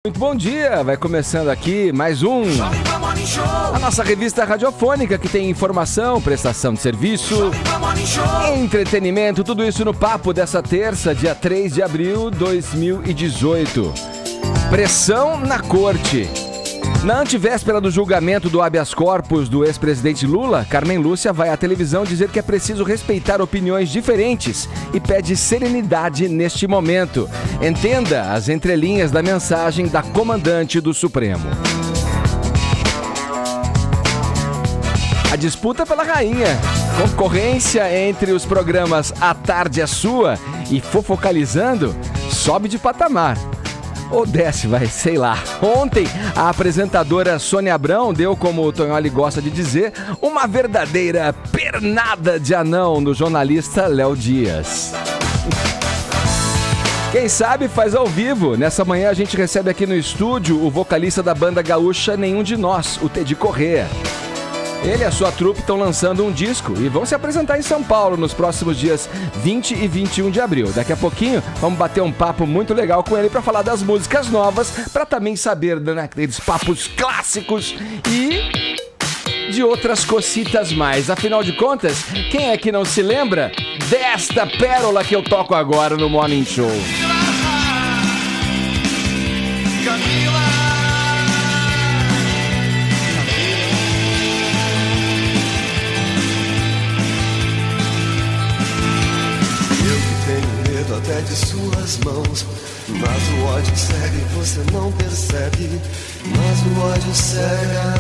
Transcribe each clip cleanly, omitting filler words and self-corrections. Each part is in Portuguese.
Muito bom dia, vai começando aqui mais a nossa revista radiofônica que tem informação, prestação de serviço, entretenimento, tudo isso no papo dessa terça, dia 3 de abril de 2018. Pressão na corte. Na antevéspera do julgamento do habeas corpus do ex-presidente Lula, Carmen Lúcia vai à televisão dizer que é preciso respeitar opiniões diferentes e pede serenidade neste momento. Entenda as entrelinhas da mensagem da comandante do Supremo. A disputa pela rainha. Concorrência entre os programas A Tarde é Sua e Fofocalizando sobe de patamar. Ou desce, vai, sei lá. Ontem, a apresentadora Sônia Abrão deu, como o Tonholi gosta de dizer, uma verdadeira pernada de anão no jornalista Léo Dias. Quem sabe faz ao vivo. Nessa manhã a gente recebe aqui no estúdio o vocalista da banda gaúcha Nenhum de Nós, o Teddy Corrêa. Ele e a sua trupe estão lançando um disco e vão se apresentar em São Paulo nos próximos dias 20 e 21 de abril. Daqui a pouquinho vamos bater um papo muito legal com ele para falar das músicas novas, para também saber daqueles papos clássicos e de outras cocitas mais. Afinal de contas, quem é que não se lembra desta pérola que eu toco agora no Morning Show? Até de suas mãos, mas o ódio cega e você não percebe, mas o ódio cega.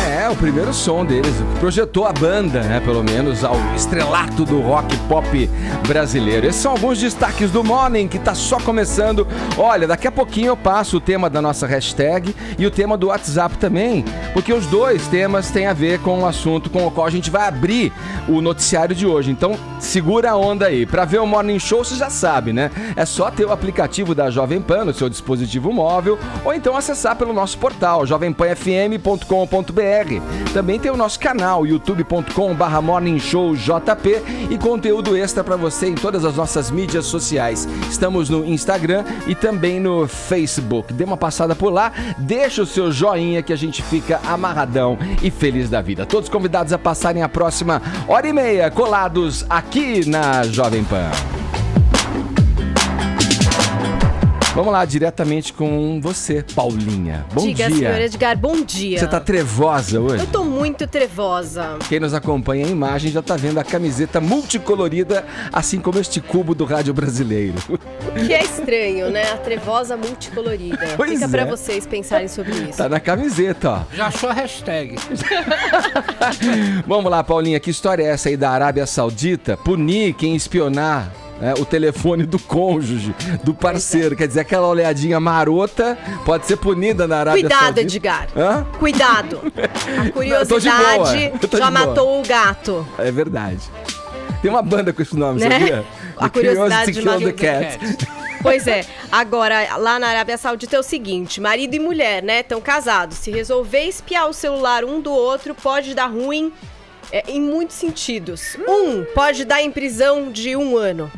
É, o primeiro som deles, projetou a banda, né, pelo menos ao estrelato do rock pop brasileiro. Esses são alguns destaques do Morning, que tá só começando. Olha, daqui a pouquinho eu passo o tema da nossa hashtag e o tema do WhatsApp também, porque os dois temas têm a ver com o assunto com o qual a gente vai abrir o noticiário de hoje. Então, segura a onda aí. Pra ver o Morning Show, você já sabe, né? É só ter o aplicativo da Jovem Pan no seu dispositivo móvel ou então acessar pelo nosso portal, jovempanfm.com.br. Também tem o nosso canal, youtube.com/morningshowjp e conteúdo extra para você em todas as nossas mídias sociais. Estamos no Instagram e também no Facebook. Dê uma passada por lá, deixa o seu joinha que a gente fica amarradão e feliz da vida. Todos convidados a passarem a próxima hora e meia colados aqui na Jovem Pan. Vamos lá, diretamente com você, Paulinha. Bom dia. Diga, senhor Edgar, bom dia. Você tá trevosa hoje? Eu tô muito trevosa. Quem nos acompanha em imagem já tá vendo a camiseta multicolorida, assim como este cubo do rádio brasileiro. Que é estranho, né? A trevosa multicolorida. Pois Fica é. pra vocês pensarem sobre isso. Tá na camiseta, ó. Já achou a hashtag. Vamos lá, Paulinha, que história é essa aí da Arábia Saudita? Punir quem espionar o telefone do cônjuge, do parceiro. Quer dizer, aquela olhadinha marota pode ser punida na Arábia Saudita. Cuidado, Edgar. Hã? Cuidado. A curiosidade já matou o gato. É verdade. Tem uma banda com esse nome, Né? sabia? A The curiosidade Curiosity Killed the matou Cat. Pois é, agora lá na Arábia Saudita é o seguinte, marido e mulher, né, estão casados. Se resolver espiar o celular um do outro, pode dar ruim em muitos sentidos. Pode dar em prisão de 1 ano.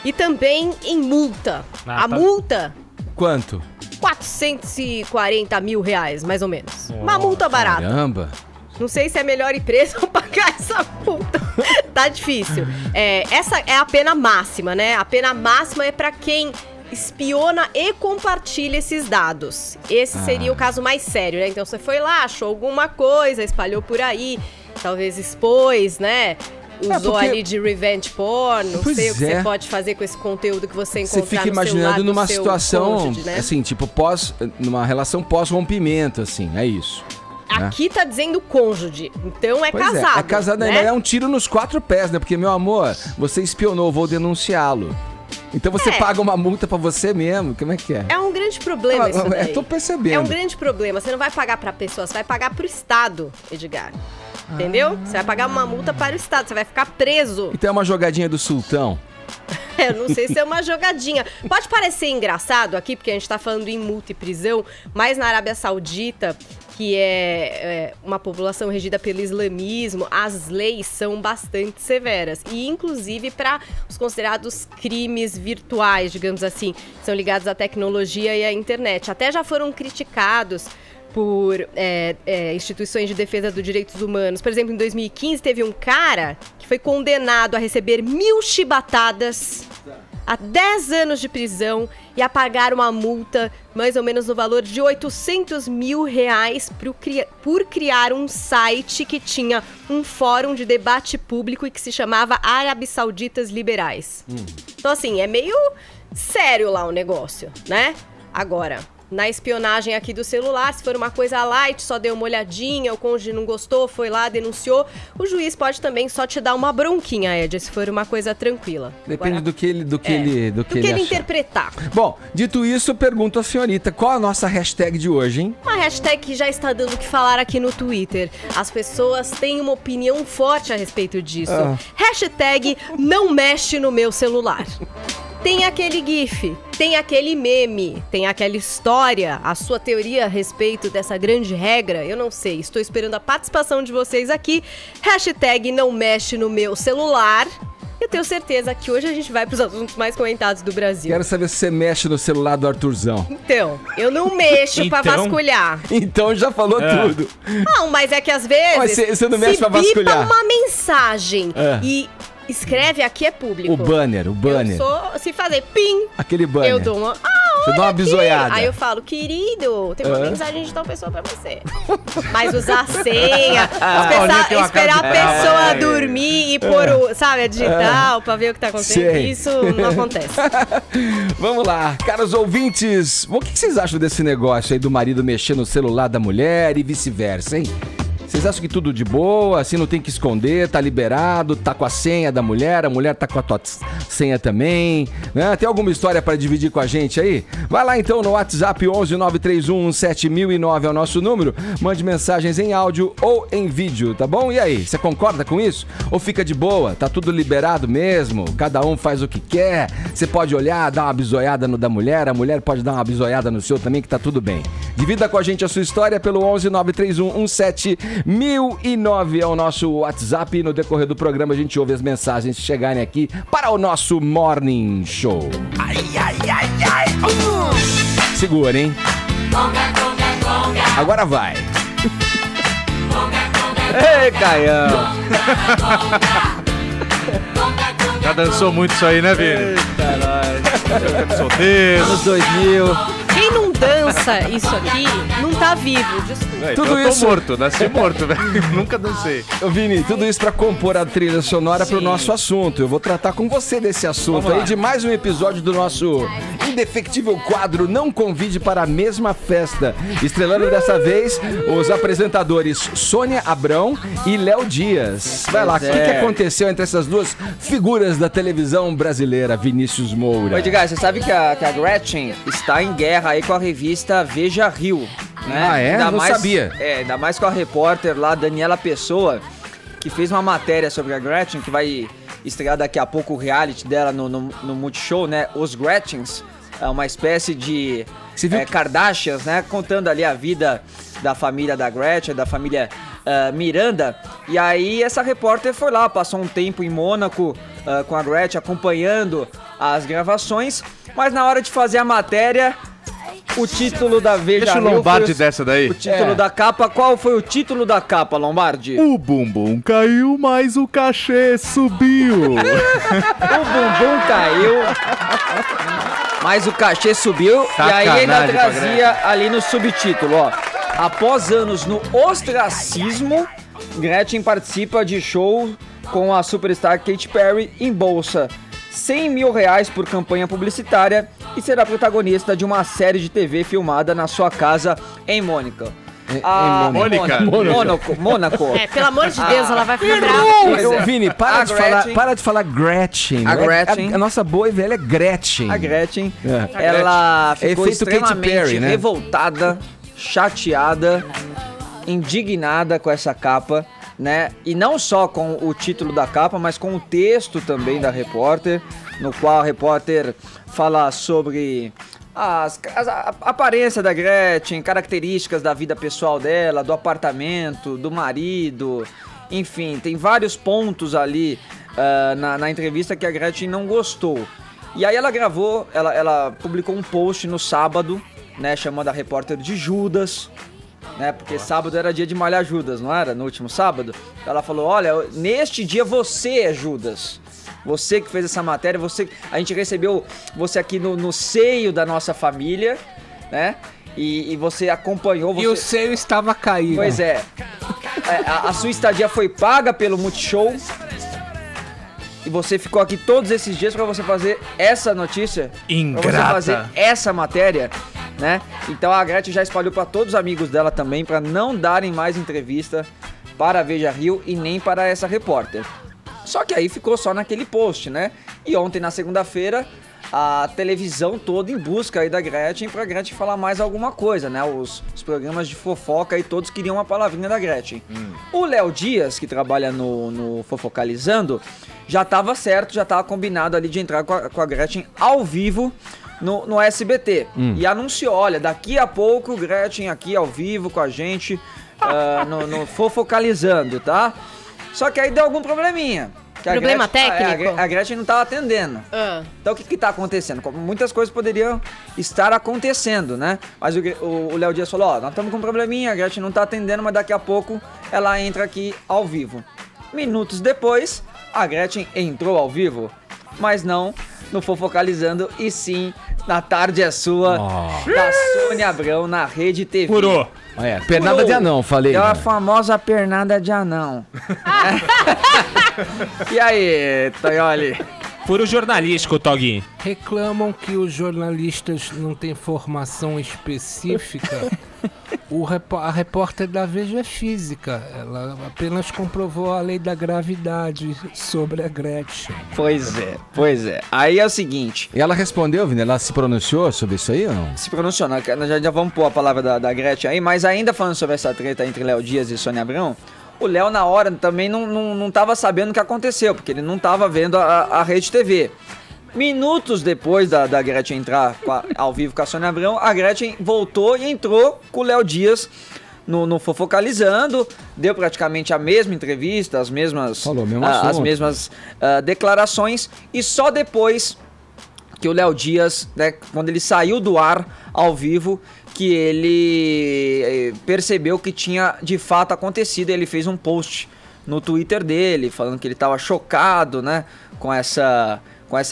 E também em multa. A multa... Quanto? 440 mil reais, mais ou menos. Uma multa barata. Caramba. Não sei se é melhor ir preso ou pagar essa multa. Tá difícil. Essa é a pena máxima, né? A pena máxima é pra quem espiona e compartilha esses dados. Esse seria o caso mais sério, né? Então você foi lá, achou alguma coisa, espalhou por aí, talvez expôs, né? Usou ali de revenge porn, não sei o que você pode fazer com esse conteúdo que você encontrar no celular. Você fica imaginando numa situação, cônjuge, né? assim, tipo, numa relação pós-rompimento, assim, é isso. Aqui tá dizendo cônjuge, então é casado. É casado, né? É um tiro nos 4 pés, né? Porque, meu amor, você espionou, vou denunciá-lo. Então você paga uma multa pra você mesmo, como é que é? É um grande problema isso daí. Eu tô percebendo. É um grande problema, você não vai pagar pra pessoa, você vai pagar pro Estado, Edgar. Entendeu? Você vai pagar uma multa para o Estado, você vai ficar preso. Então é uma jogadinha do sultão? Eu não sei se é uma jogadinha. Pode parecer engraçado aqui, porque a gente tá falando em multa e prisão, mas na Arábia Saudita, que é uma população regida pelo islamismo, as leis são bastante severas. E, inclusive, para os considerados crimes virtuais, digamos assim, que são ligados à tecnologia e à internet. Até já foram criticados por instituições de defesa dos direitos humanos. Por exemplo, em 2015, teve um cara que foi condenado a receber 1.000 chibatadas, a 10 anos de prisão e a pagar uma multa mais ou menos no valor de R$800 mil por criar um site que tinha um fórum de debate público e que se chamava Árabes Sauditas Liberais. Então, assim, é meio sério lá o negócio, né? Agora, na espionagem aqui do celular, se for uma coisa light, só deu uma olhadinha, o cônjuge não gostou, foi lá, denunciou, o juiz pode também só te dar uma bronquinha, Ed, se for uma coisa tranquila. Depende agora, do que ele interpretar. Bom, dito isso, eu pergunto à senhorita, qual a nossa hashtag de hoje, hein? Uma hashtag que já está dando o que falar aqui no Twitter. As pessoas têm uma opinião forte a respeito disso. Hashtag não mexe no meu celular. Tem aquele gif, tem aquele meme, tem aquela história, a sua teoria a respeito dessa grande regra, eu não sei, estou esperando a participação de vocês aqui. Hashtag não mexe no meu celular. Eu tenho certeza que hoje a gente vai para os assuntos mais comentados do Brasil. Quero saber se você mexe no celular do Arthurzão. Então, eu não mexo pra vasculhar. Então já falou tudo. Não, mas é que às vezes, Mas você não mexe pra vasculhar. bipa uma mensagem e escreve aqui é público. O banner. Eu sou, se fazer pim, aquele banner. eu dou uma... Você dá uma bisoiada. Aí eu falo, querido, tem uma mensagem de tal pessoa pra você. Mas usar senha, esperar a pessoa dormir e pôr o, sabe, a digital pra ver o que tá acontecendo. Sei. Isso não acontece. Vamos lá, caros ouvintes. O que vocês acham desse negócio aí do marido mexer no celular da mulher e vice-versa, hein? Vocês acham que tudo de boa, assim, não tem que esconder, tá liberado, tá com a senha da mulher, a mulher tá com a tua senha também, né? Tem alguma história para dividir com a gente aí? Vai lá então no WhatsApp 11-931-7009 é o nosso número, mande mensagens em áudio ou em vídeo, tá bom? E aí, você concorda com isso? Ou fica de boa? Tá tudo liberado mesmo? Cada um faz o que quer? Você pode olhar, dar uma bisoiada no da mulher, a mulher pode dar uma bisoiada no seu também, que tá tudo bem. Divida com a gente a sua história pelo 11-931-17 1009 é o nosso WhatsApp e no decorrer do programa a gente ouve as mensagens chegarem aqui para o nosso Morning Show. Ai, ai, ai, ai. Segura, hein? Agora vai. Ei, Caião. Já dançou muito isso aí, né, Vini? Eita, solteiro. Anos 2000. Quem não dança isso aqui não tá vivo. Tudo eu tô isso morto, nasci morto, velho. Nunca dancei. Vini, tudo isso pra compor a trilha sonora pro nosso assunto. Eu vou tratar com você desse assunto aí, de mais um episódio do nosso indefectível quadro Não Convide para a Mesma Festa. Estrelando dessa vez os apresentadores Sônia Abrão e Léo Dias. Vai lá, o que aconteceu entre essas duas figuras da televisão brasileira, Vinícius Moura? Ô, Edgar, você sabe que a Gretchen está em guerra aí com a revista Veja Rio, né? Ah, é? Não sabia. Ainda mais com a repórter lá, Daniela Pessoa, que fez uma matéria sobre a Gretchen, que vai estrear daqui a pouco o reality dela no Multishow, né? Os Gretchens, é uma espécie de Kardashians, né? Contando ali a vida da família da Gretchen, da família Miranda. E aí essa repórter foi lá, passou um tempo em Mônaco com a Gretchen, acompanhando as gravações, mas na hora de fazer a matéria, o título da Veja Deixa o Lombardi dessa daí. O título da capa, qual foi o título da capa, Lombardi? O bumbum caiu, mas o cachê subiu. O bumbum caiu, mas o cachê subiu. Sacanagem, e aí ainda trazia ali no subtítulo, ó. Após anos no ostracismo, Gretchen participa de show com a superstar Katy Perry em bolsa R$100 mil por campanha publicitária e será protagonista de uma série de TV filmada na sua casa em Mônaco. Mônaco. Pelo amor de Deus, ela vai ficar brava. Vini, para de falar Gretchen. A Gretchen. A nossa boa e velha Gretchen. A Gretchen, ela ficou extremamente Perry, né? revoltada, chateada, indignada com essa capa, né? E não só com o título da capa, mas com o texto também da repórter, no qual a repórter fala sobre a aparência da Gretchen, características da vida pessoal dela, do apartamento, do marido, enfim, tem vários pontos ali na entrevista que a Gretchen não gostou. E aí ela gravou, ela publicou um post no sábado, né, chamando a repórter de Judas, né, porque sábado era dia de malhar Judas, não era? No último sábado. Ela falou, olha, neste dia você é Judas. Você que fez essa matéria, a gente recebeu você aqui no seio da nossa família, né? E você acompanhou... E o seio estava caído. Pois é. A sua estadia foi paga pelo Multishow. E você ficou aqui todos esses dias pra você fazer essa notícia. Ingrata. Pra você fazer essa matéria, né? Então a Gretchen já espalhou pra todos os amigos dela também, pra não darem mais entrevista para a Veja Rio e nem para essa repórter. Só que aí ficou só naquele post, né? E ontem, na segunda-feira, a televisão toda em busca aí da Gretchen pra Gretchen falar mais alguma coisa, né? Os programas de fofoca e todos queriam uma palavrinha da Gretchen. O Léo Dias, que trabalha no Fofocalizando, já tava certo, já tava combinado ali de entrar com a Gretchen ao vivo no SBT. E anunciou, olha, daqui a pouco Gretchen aqui ao vivo com a gente no Fofocalizando, tá? Só que aí deu algum probleminha. Problema técnico? A Gretchen não tava atendendo. Então o que tá acontecendo? Muitas coisas poderiam estar acontecendo, né? Mas o Léo Dias falou, ó, nós estamos com um probleminha, a Gretchen não tá atendendo, mas daqui a pouco ela entra aqui ao vivo. Minutos depois, a Gretchen entrou ao vivo, mas não no Fofocalizando, e sim na Tarde é Sua, da Sônia Abrão, na Rede TV. Furou. Pernada de anão, falei. É a famosa pernada de anão. E aí, Toioli? Furo jornalístico, Toguinho. Reclamam que os jornalistas não têm formação específica. A repórter da Veja é física. Ela apenas comprovou a lei da gravidade sobre a Gretchen. Pois é. Aí é o seguinte... E ela respondeu, Vini? Ela se pronunciou sobre isso aí ou não? Se pronunciou, nós já vamos pôr a palavra da Gretchen aí, mas ainda falando sobre essa treta entre Léo Dias e Sônia Abrão, o Léo na hora também não tava sabendo o que aconteceu, porque ele não tava vendo a Rede TV. Minutos depois da Gretchen entrar ao vivo com a Sônia Abrão, a Gretchen voltou e entrou com o Léo Dias no Fofocalizando, deu praticamente a mesma entrevista, as mesmas declarações, e só depois que o Léo Dias, né, quando ele saiu do ar ao vivo, que ele percebeu que tinha de fato acontecido. Ele fez um post no Twitter dele, falando que ele estava chocado, né, com essa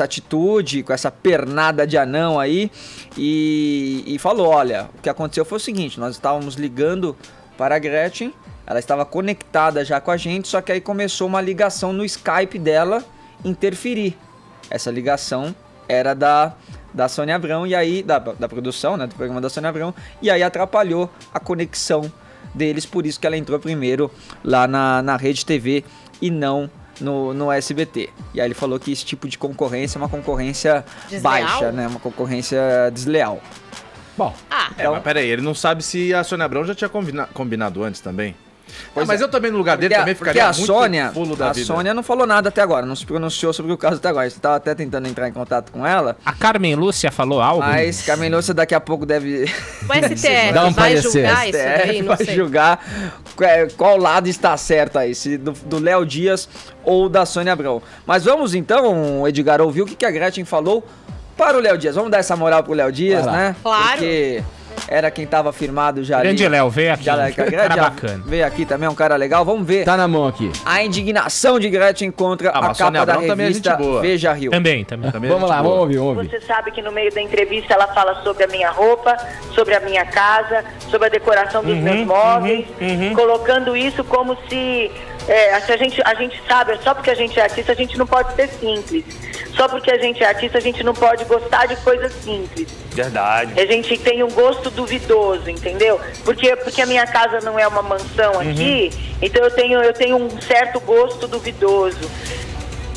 atitude, com essa pernada de anão aí, e falou, olha, o que aconteceu foi o seguinte, nós estávamos ligando para a Gretchen, ela estava conectada já com a gente, só que aí começou uma ligação no Skype dela interferir. Essa ligação era da Sônia Abrão, e aí, da produção, né, do programa da Sônia Abrão, e aí atrapalhou a conexão deles, por isso que ela entrou primeiro lá na Rede TV e não no SBT. E aí ele falou que esse tipo de concorrência é uma concorrência desleal? Baixa, né? Uma concorrência desleal. Bom, então, mas peraí, ele não sabe se a Sônia Abrão já tinha combinado antes também. Mas eu também no lugar dele também ficaria muito fulo da vida. A Sônia não falou nada até agora, não se pronunciou sobre o caso até agora. Você estava até tentando entrar em contato com ela. A Carmen Lúcia falou algo? Mas Carmen Lúcia daqui a pouco deve... O STF Dá um vai parecer. julgar isso aí? Não vai sei. julgar qual lado está certo aí, se do Léo Dias ou da Sônia Abrão. Mas vamos então, Edgar, ouvir o que a Gretchen falou para o Léo Dias. Vamos dar essa moral pro Léo Dias, né? Claro. Porque era quem tava firmado já Grande ali. Léo, veio aqui. Cara bacana. Veio aqui também, um cara legal. Vamos ver tá na mão aqui. a indignação de Gretchen contra a mas Sônia capa da Abrão também é revista gente boa. Veja Rio. Também. Vamos lá, vamos ouvir. Você sabe que no meio da entrevista ela fala sobre a minha roupa, sobre a minha casa, sobre a decoração dos meus móveis, colocando isso como se a gente sabe, só porque a gente é artista a gente não pode ser simples. Só porque a gente é artista a gente não pode gostar de coisas simples. Verdade. A gente tem um gosto duvidoso, entendeu? Porque a minha casa não é uma mansão aqui, então eu tenho um certo gosto duvidoso.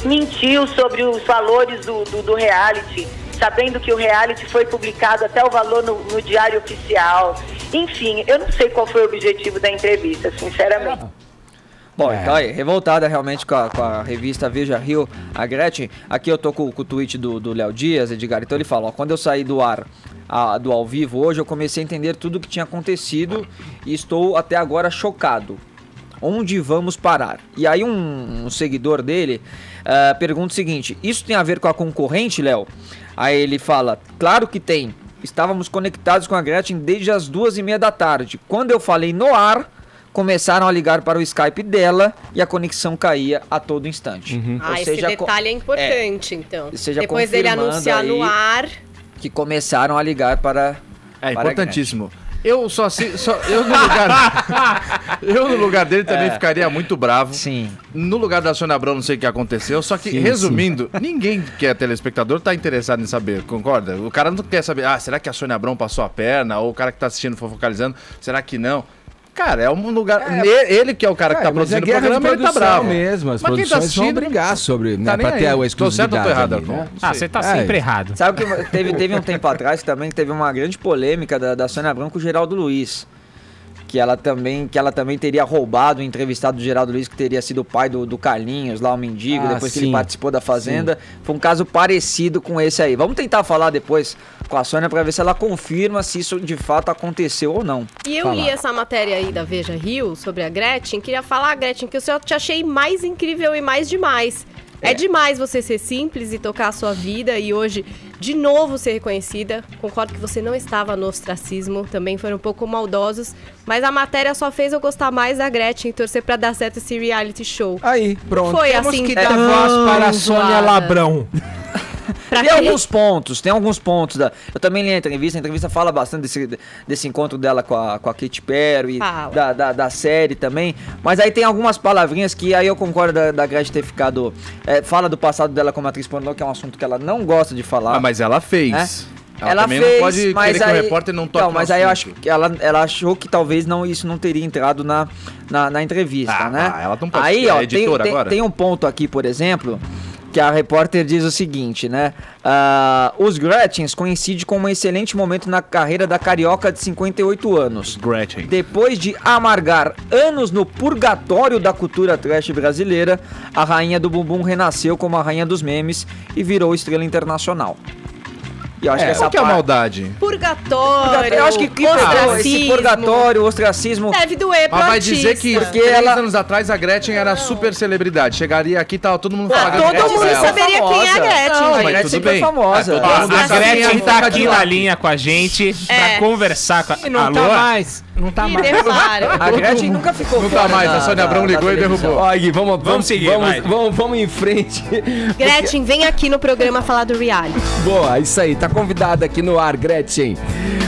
Mentiu sobre os valores do reality, sabendo que o reality foi publicado até o valor no Diário Oficial. Enfim, eu não sei qual foi o objetivo da entrevista, sinceramente. Bom, então aí, revoltada realmente com a revista Veja Rio, a Gretchen. Aqui eu tô com o tweet do Léo Dias, Edgar. Então ele fala, ó, quando eu saí do ar, do ao vivo hoje, eu comecei a entender tudo o que tinha acontecido e estou até agora chocado. Onde vamos parar? E aí um seguidor dele pergunta o seguinte, isso tem a ver com a concorrente, Léo? Aí ele fala, claro que tem. Estávamos conectados com a Gretchen desde as 2h30 da tarde. Quando eu falei no ar, começaram a ligar para o Skype dela e a conexão caía a todo instante. Ou Esse seja, detalhe é importante, então. seja, depois dele anunciar no ar... que começaram a ligar para É para a importantíssimo. Eu no lugar dele também ficaria muito bravo. Sim. No lugar da Sônia Abrão, não sei o que aconteceu. Só que, resumindo, ninguém que é telespectador tá interessado em saber, concorda? O cara não quer saber, será que a Sônia Abrão passou a perna? Ou o cara que tá assistindo focalizando, será que não? Cara, é um lugar... Ele que é o cara que tá produzindo o programa, ele tá bravo. Mesmo, as Mas quem tá produções vão assistindo, brigar sobre, né, tá nem pra ter aí. a exclusividade. Tô certo ou tô errado, ali, né? Arthur? Você tá sempre errado. Sabe que teve um tempo atrás também que teve uma grande polêmica da Sônia Abrão com o Geraldo Luiz. Que ela também teria roubado o entrevistado do Geraldo Luiz, que teria sido o pai do Carlinhos, lá o mendigo, depois que ele participou da Fazenda. Foi um caso parecido com esse aí. Vamos tentar falar depois com a Sônia pra ver se ela confirma se isso de fato aconteceu ou não. E eu li essa matéria aí da Veja Rio sobre a Gretchen. Queria falar, Gretchen, que eu te achei mais incrível e mais demais. É demais você ser simples e tocar a sua vida e hoje, de novo, ser reconhecida. Concordo que você não estava no ostracismo, também foram um pouco maldosos, mas a matéria só fez eu gostar mais da Gretchen e torcer pra dar certo esse reality show. Aí, pronto. Foi Temos assim que tão dar voz para a Sônia zoada. Labrão. Pra Tem quem? alguns pontos. Eu também li a entrevista fala bastante desse encontro dela com a Katy Perry, Fala. da série também, mas aí tem algumas palavrinhas que aí eu concordo da Gretchen ter ficado, fala do passado dela como atriz pornô, que é um assunto que ela não gosta de falar. Mas ela fez. Ela também fez, não pode mas querer aí, que o repórter não toque Não, mas no aí eu assunto. acho que ela achou que talvez isso não teria entrado na entrevista, né? Ela não pode aí, ser ó, editora agora. tem um ponto aqui, por exemplo, que a repórter diz o seguinte, né? Os Gretchens coincidem com um excelente momento na carreira da carioca de 58 anos. Gretchen. Depois de amargar anos no purgatório da cultura trash brasileira, a rainha do bumbum renasceu como a rainha dos memes e virou estrela internacional. E eu acho que essa Qual que é a maldade? Purgatório, eu acho que pegou esse ostracismo. purgatório, ostracismo. Deve doer pro Mas vai artista. dizer que Porque 3 ela- anos atrás a Gretchen era super celebridade. Chegaria aqui e tava todo mundo pagando todo Gretchen mundo pra ela. saberia quem é a Gretchen, Não, gente. a Gretchen tudo foi bem. famosa. Todo Ó, mundo a sabe Gretchen quem tá é aqui na linha com a gente pra conversar com a... E não Alô? tá mais. Não tá E mais. derrubaram. A Gretchen nunca ficou Não tá fora mais, da- a Sônia Abrão da ligou e televisão. derrubou. Ó, Gui, vamos seguir, vai. vamos em frente. Gretchen, vem aqui no programa falar do reality. Boa, isso aí, tá convidada aqui no ar, Gretchen.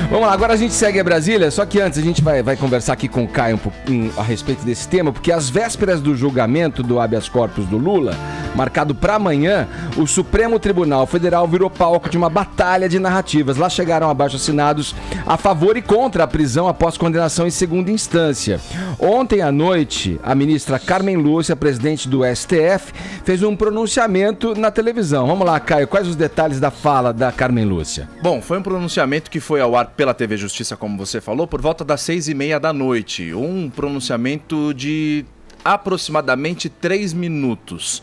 Vamos lá, agora a gente segue a Brasília, só que antes a gente vai conversar aqui com o Caio um pouquinho a respeito desse tema, porque às vésperas do julgamento do habeas corpus do Lula, marcado para amanhã, o Supremo Tribunal Federal virou palco de uma batalha de narrativas. Lá chegaram abaixo-assinados a favor e contra a prisão após condenação em segunda instância. Ontem à noite, a ministra Carmen Lúcia, presidente do STF, fez um pronunciamento na televisão. Vamos lá, Caio, quais os detalhes da fala da Carmen Lúcia? Bom, foi um pronunciamento que foi ao ar pela TV Justiça, como você falou, por volta das 6h30 da noite. Um pronunciamento de aproximadamente 3 minutos.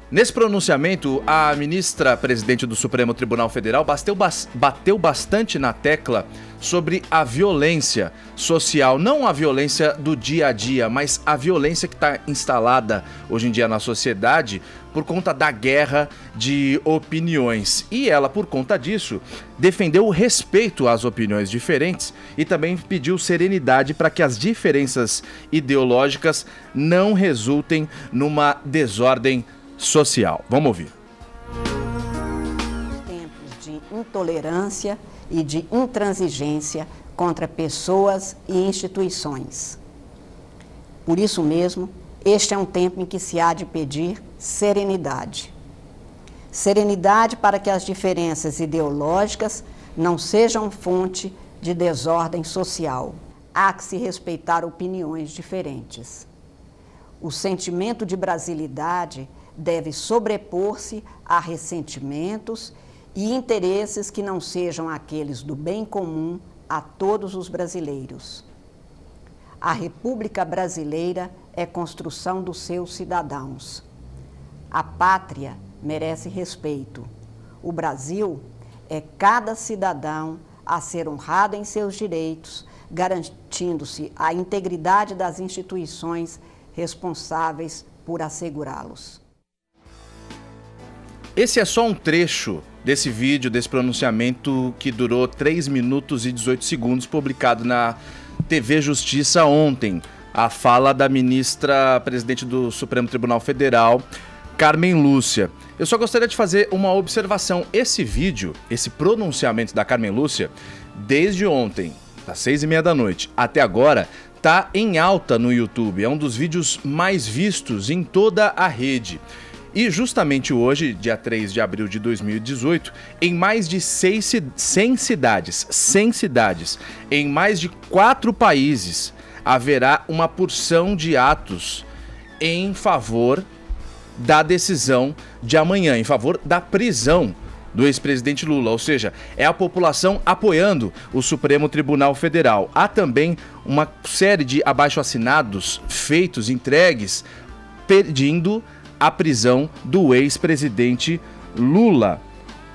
Nesse pronunciamento, a ministra presidente do Supremo Tribunal Federal bateu bastante na tecla sobre a violência social, não a violência do dia a dia, mas a violência que está instalada hoje em dia na sociedade por conta da guerra de opiniões. E ela, por conta disso, defendeu o respeito às opiniões diferentes e também pediu serenidade para que as diferenças ideológicas não resultem numa desordem social. Vamos ouvir. Tempos de intolerância e de intransigência contra pessoas e instituições. Por isso mesmo, este é um tempo em que se há de pedir serenidade. Serenidade para que as diferenças ideológicas não sejam fonte de desordem social. Há que se respeitar opiniões diferentes. O sentimento de brasilidade deve sobrepor-se a ressentimentos e interesses que não sejam aqueles do bem comum a todos os brasileiros. A República Brasileira é construção dos seus cidadãos. A pátria merece respeito. O Brasil é cada cidadão a ser honrado em seus direitos, garantindo-se a integridade das instituições responsáveis por assegurá-los. Esse é só um trecho desse vídeo, desse pronunciamento que durou 3 minutos e 18 segundos, publicado na TV Justiça ontem. A fala da ministra presidente do Supremo Tribunal Federal, Carmen Lúcia. Eu só gostaria de fazer uma observação. Esse vídeo, esse pronunciamento da Carmen Lúcia, desde ontem, às 6h30 da noite, até agora, tá em alta no YouTube. É um dos vídeos mais vistos em toda a rede. E justamente hoje, dia 3 de abril de 2018, em mais de 100 cidades, em mais de 4 países, haverá uma porção de atos em favor da decisão de amanhã, em favor da prisão do ex-presidente Lula, ou seja, é a população apoiando o Supremo Tribunal Federal. Há também uma série de abaixo-assinados feitos, entregues, pedindo a prisão do ex-presidente Lula.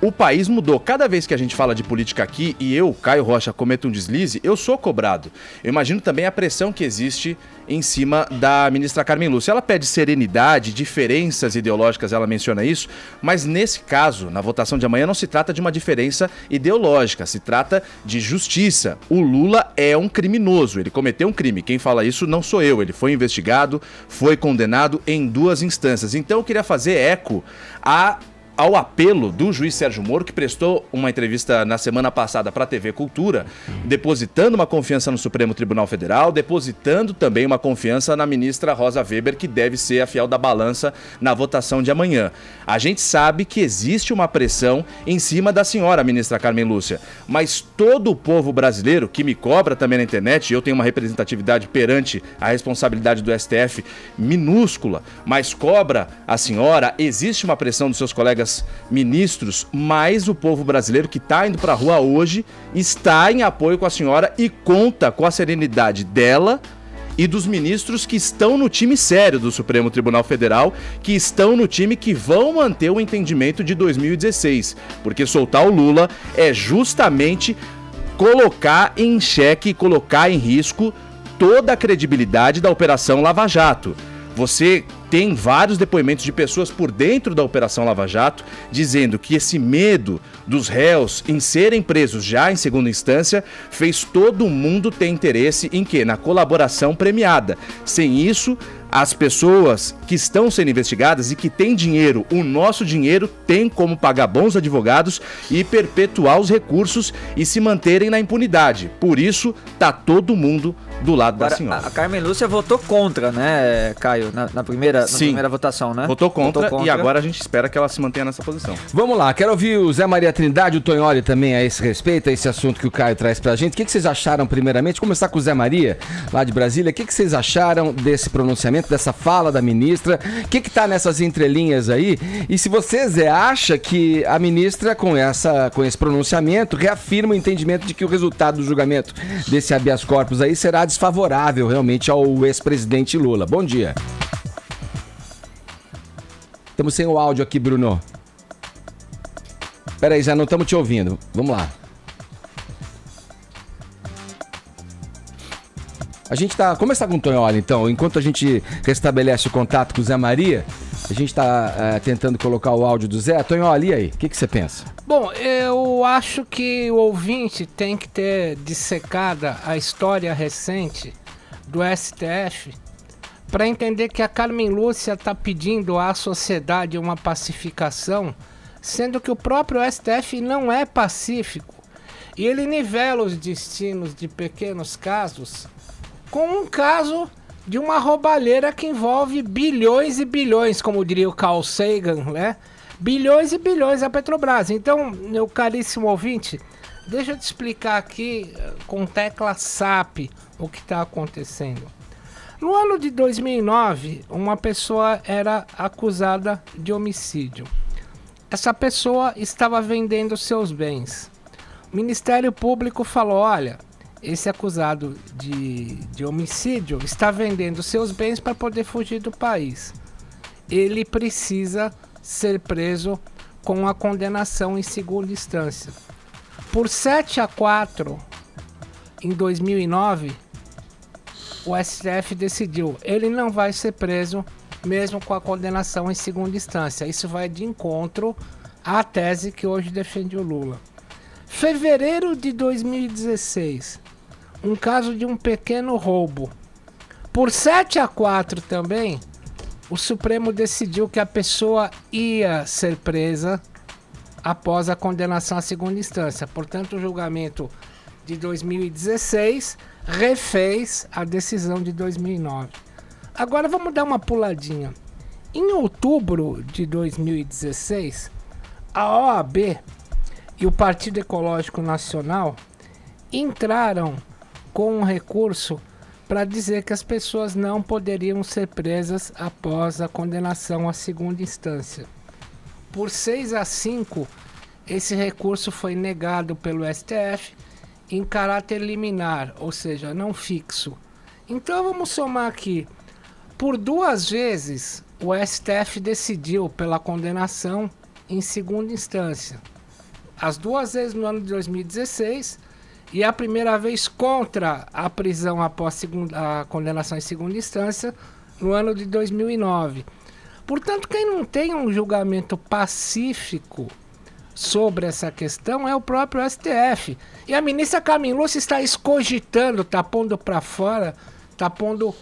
O país mudou. Cada vez que a gente fala de política aqui e eu, Caio Rocha, cometo um deslize, eu sou cobrado. Eu imagino também a pressão que existe em cima da ministra Carmen Lúcia. Ela pede serenidade, diferenças ideológicas, ela menciona isso, mas nesse caso, na votação de amanhã, não se trata de uma diferença ideológica, se trata de justiça. O Lula é um criminoso, ele cometeu um crime. Quem fala isso não sou eu, ele foi investigado, foi condenado em 2 instâncias. Então eu queria fazer eco ao apelo do juiz Sérgio Moro, que prestou uma entrevista na semana passada para a TV Cultura, depositando uma confiança no Supremo Tribunal Federal, depositando também uma confiança na ministra Rosa Weber, que deve ser a fiel da balança na votação de amanhã. A gente sabe que existe uma pressão em cima da senhora ministra Carmen Lúcia, mas todo o povo brasileiro que me cobra também na internet, eu tenho uma representatividade perante a responsabilidade do STF minúscula, mas cobra a senhora, existe uma pressão dos seus colegas ministros, mas o povo brasileiro que está indo para a rua hoje está em apoio com a senhora e conta com a serenidade dela e dos ministros que estão no time sério do Supremo Tribunal Federal, que estão no time que vão manter o entendimento de 2016, porque soltar o Lula é justamente colocar em xeque, colocar em risco toda a credibilidade da Operação Lava Jato. Você tem vários depoimentos de pessoas por dentro da Operação Lava Jato dizendo que esse medo dos réus em serem presos já em segunda instância fez todo mundo ter interesse em quê? Na colaboração premiada. Sem isso, as pessoas que estão sendo investigadas e que têm dinheiro, o nosso dinheiro, tem como pagar bons advogados e perpetuar os recursos e se manterem na impunidade. Por isso, tá todo mundo do lado da senhora. A Carmen Lúcia votou contra, né, Caio, na primeira votação, né? Votou contra e agora a gente espera que ela se mantenha nessa posição. Vamos lá, quero ouvir o Zé Maria Trindade e o Tonholi também a esse respeito, a esse assunto que o Caio traz pra gente. O que vocês acharam primeiramente? Começar com o Zé Maria, lá de Brasília. O que vocês acharam desse pronunciamento, dessa fala da ministra? O que tá nessas entrelinhas aí? E se você, Zé, acha que a ministra, com esse pronunciamento, reafirma o entendimento de que o resultado do julgamento desse habeas corpus aí será desfavorável realmente ao ex-presidente Lula. Bom dia. Estamos sem o áudio aqui, Bruno. Peraí, já não estamos te ouvindo. Vamos lá. A gente tá... Começar com o Tonholi, então. Enquanto a gente restabelece o contato com o Zé Maria, a gente está tentando colocar o áudio do Zé. Tonholi, e aí? O que você pensa? Bom, eu acho que o ouvinte tem que ter dissecada a história recente do STF para entender que a Carmen Lúcia está pedindo à sociedade uma pacificação, sendo que o próprio STF não é pacífico. E ele nivela os destinos de pequenos casos com um caso de uma roubalheira que envolve bilhões e bilhões, como diria o Carl Sagan, né? Bilhões e bilhões a Petrobras. Então, meu caríssimo ouvinte, deixa eu te explicar aqui com tecla SAP o que está acontecendo. No ano de 2009, uma pessoa era acusada de homicídio. Essa pessoa estava vendendo seus bens. O Ministério Público falou, olha, esse acusado de homicídio está vendendo seus bens para poder fugir do país. Ele precisa ser preso com a condenação em segunda instância. Por 7-4, em 2009, o STF decidiu, ele não vai ser preso mesmo com a condenação em segunda instância. Isso vai de encontro à tese que hoje defende o Lula. Fevereiro de 2016, um caso de um pequeno roubo. Por 7-4 também, o Supremo decidiu que a pessoa ia ser presa após a condenação à segunda instância. Portanto, o julgamento de 2016 refez a decisão de 2009. Agora vamos dar uma puladinha. Em outubro de 2016, a OAB e o Partido Ecológico Nacional entraram com um recurso para dizer que as pessoas não poderiam ser presas após a condenação à segunda instância. Por 6-5, esse recurso foi negado pelo STF em caráter liminar, ou seja, não fixo. Então vamos somar aqui. Por 2 vezes, o STF decidiu pela condenação em segunda instância. As 2 vezes no ano de 2016 e a primeira vez contra a prisão após a condenação em segunda instância no ano de 2009. Portanto, quem não tem um julgamento pacífico sobre essa questão é o próprio STF. E a ministra Carmen Lúcia está escogitando, está pondo para fora, está pondo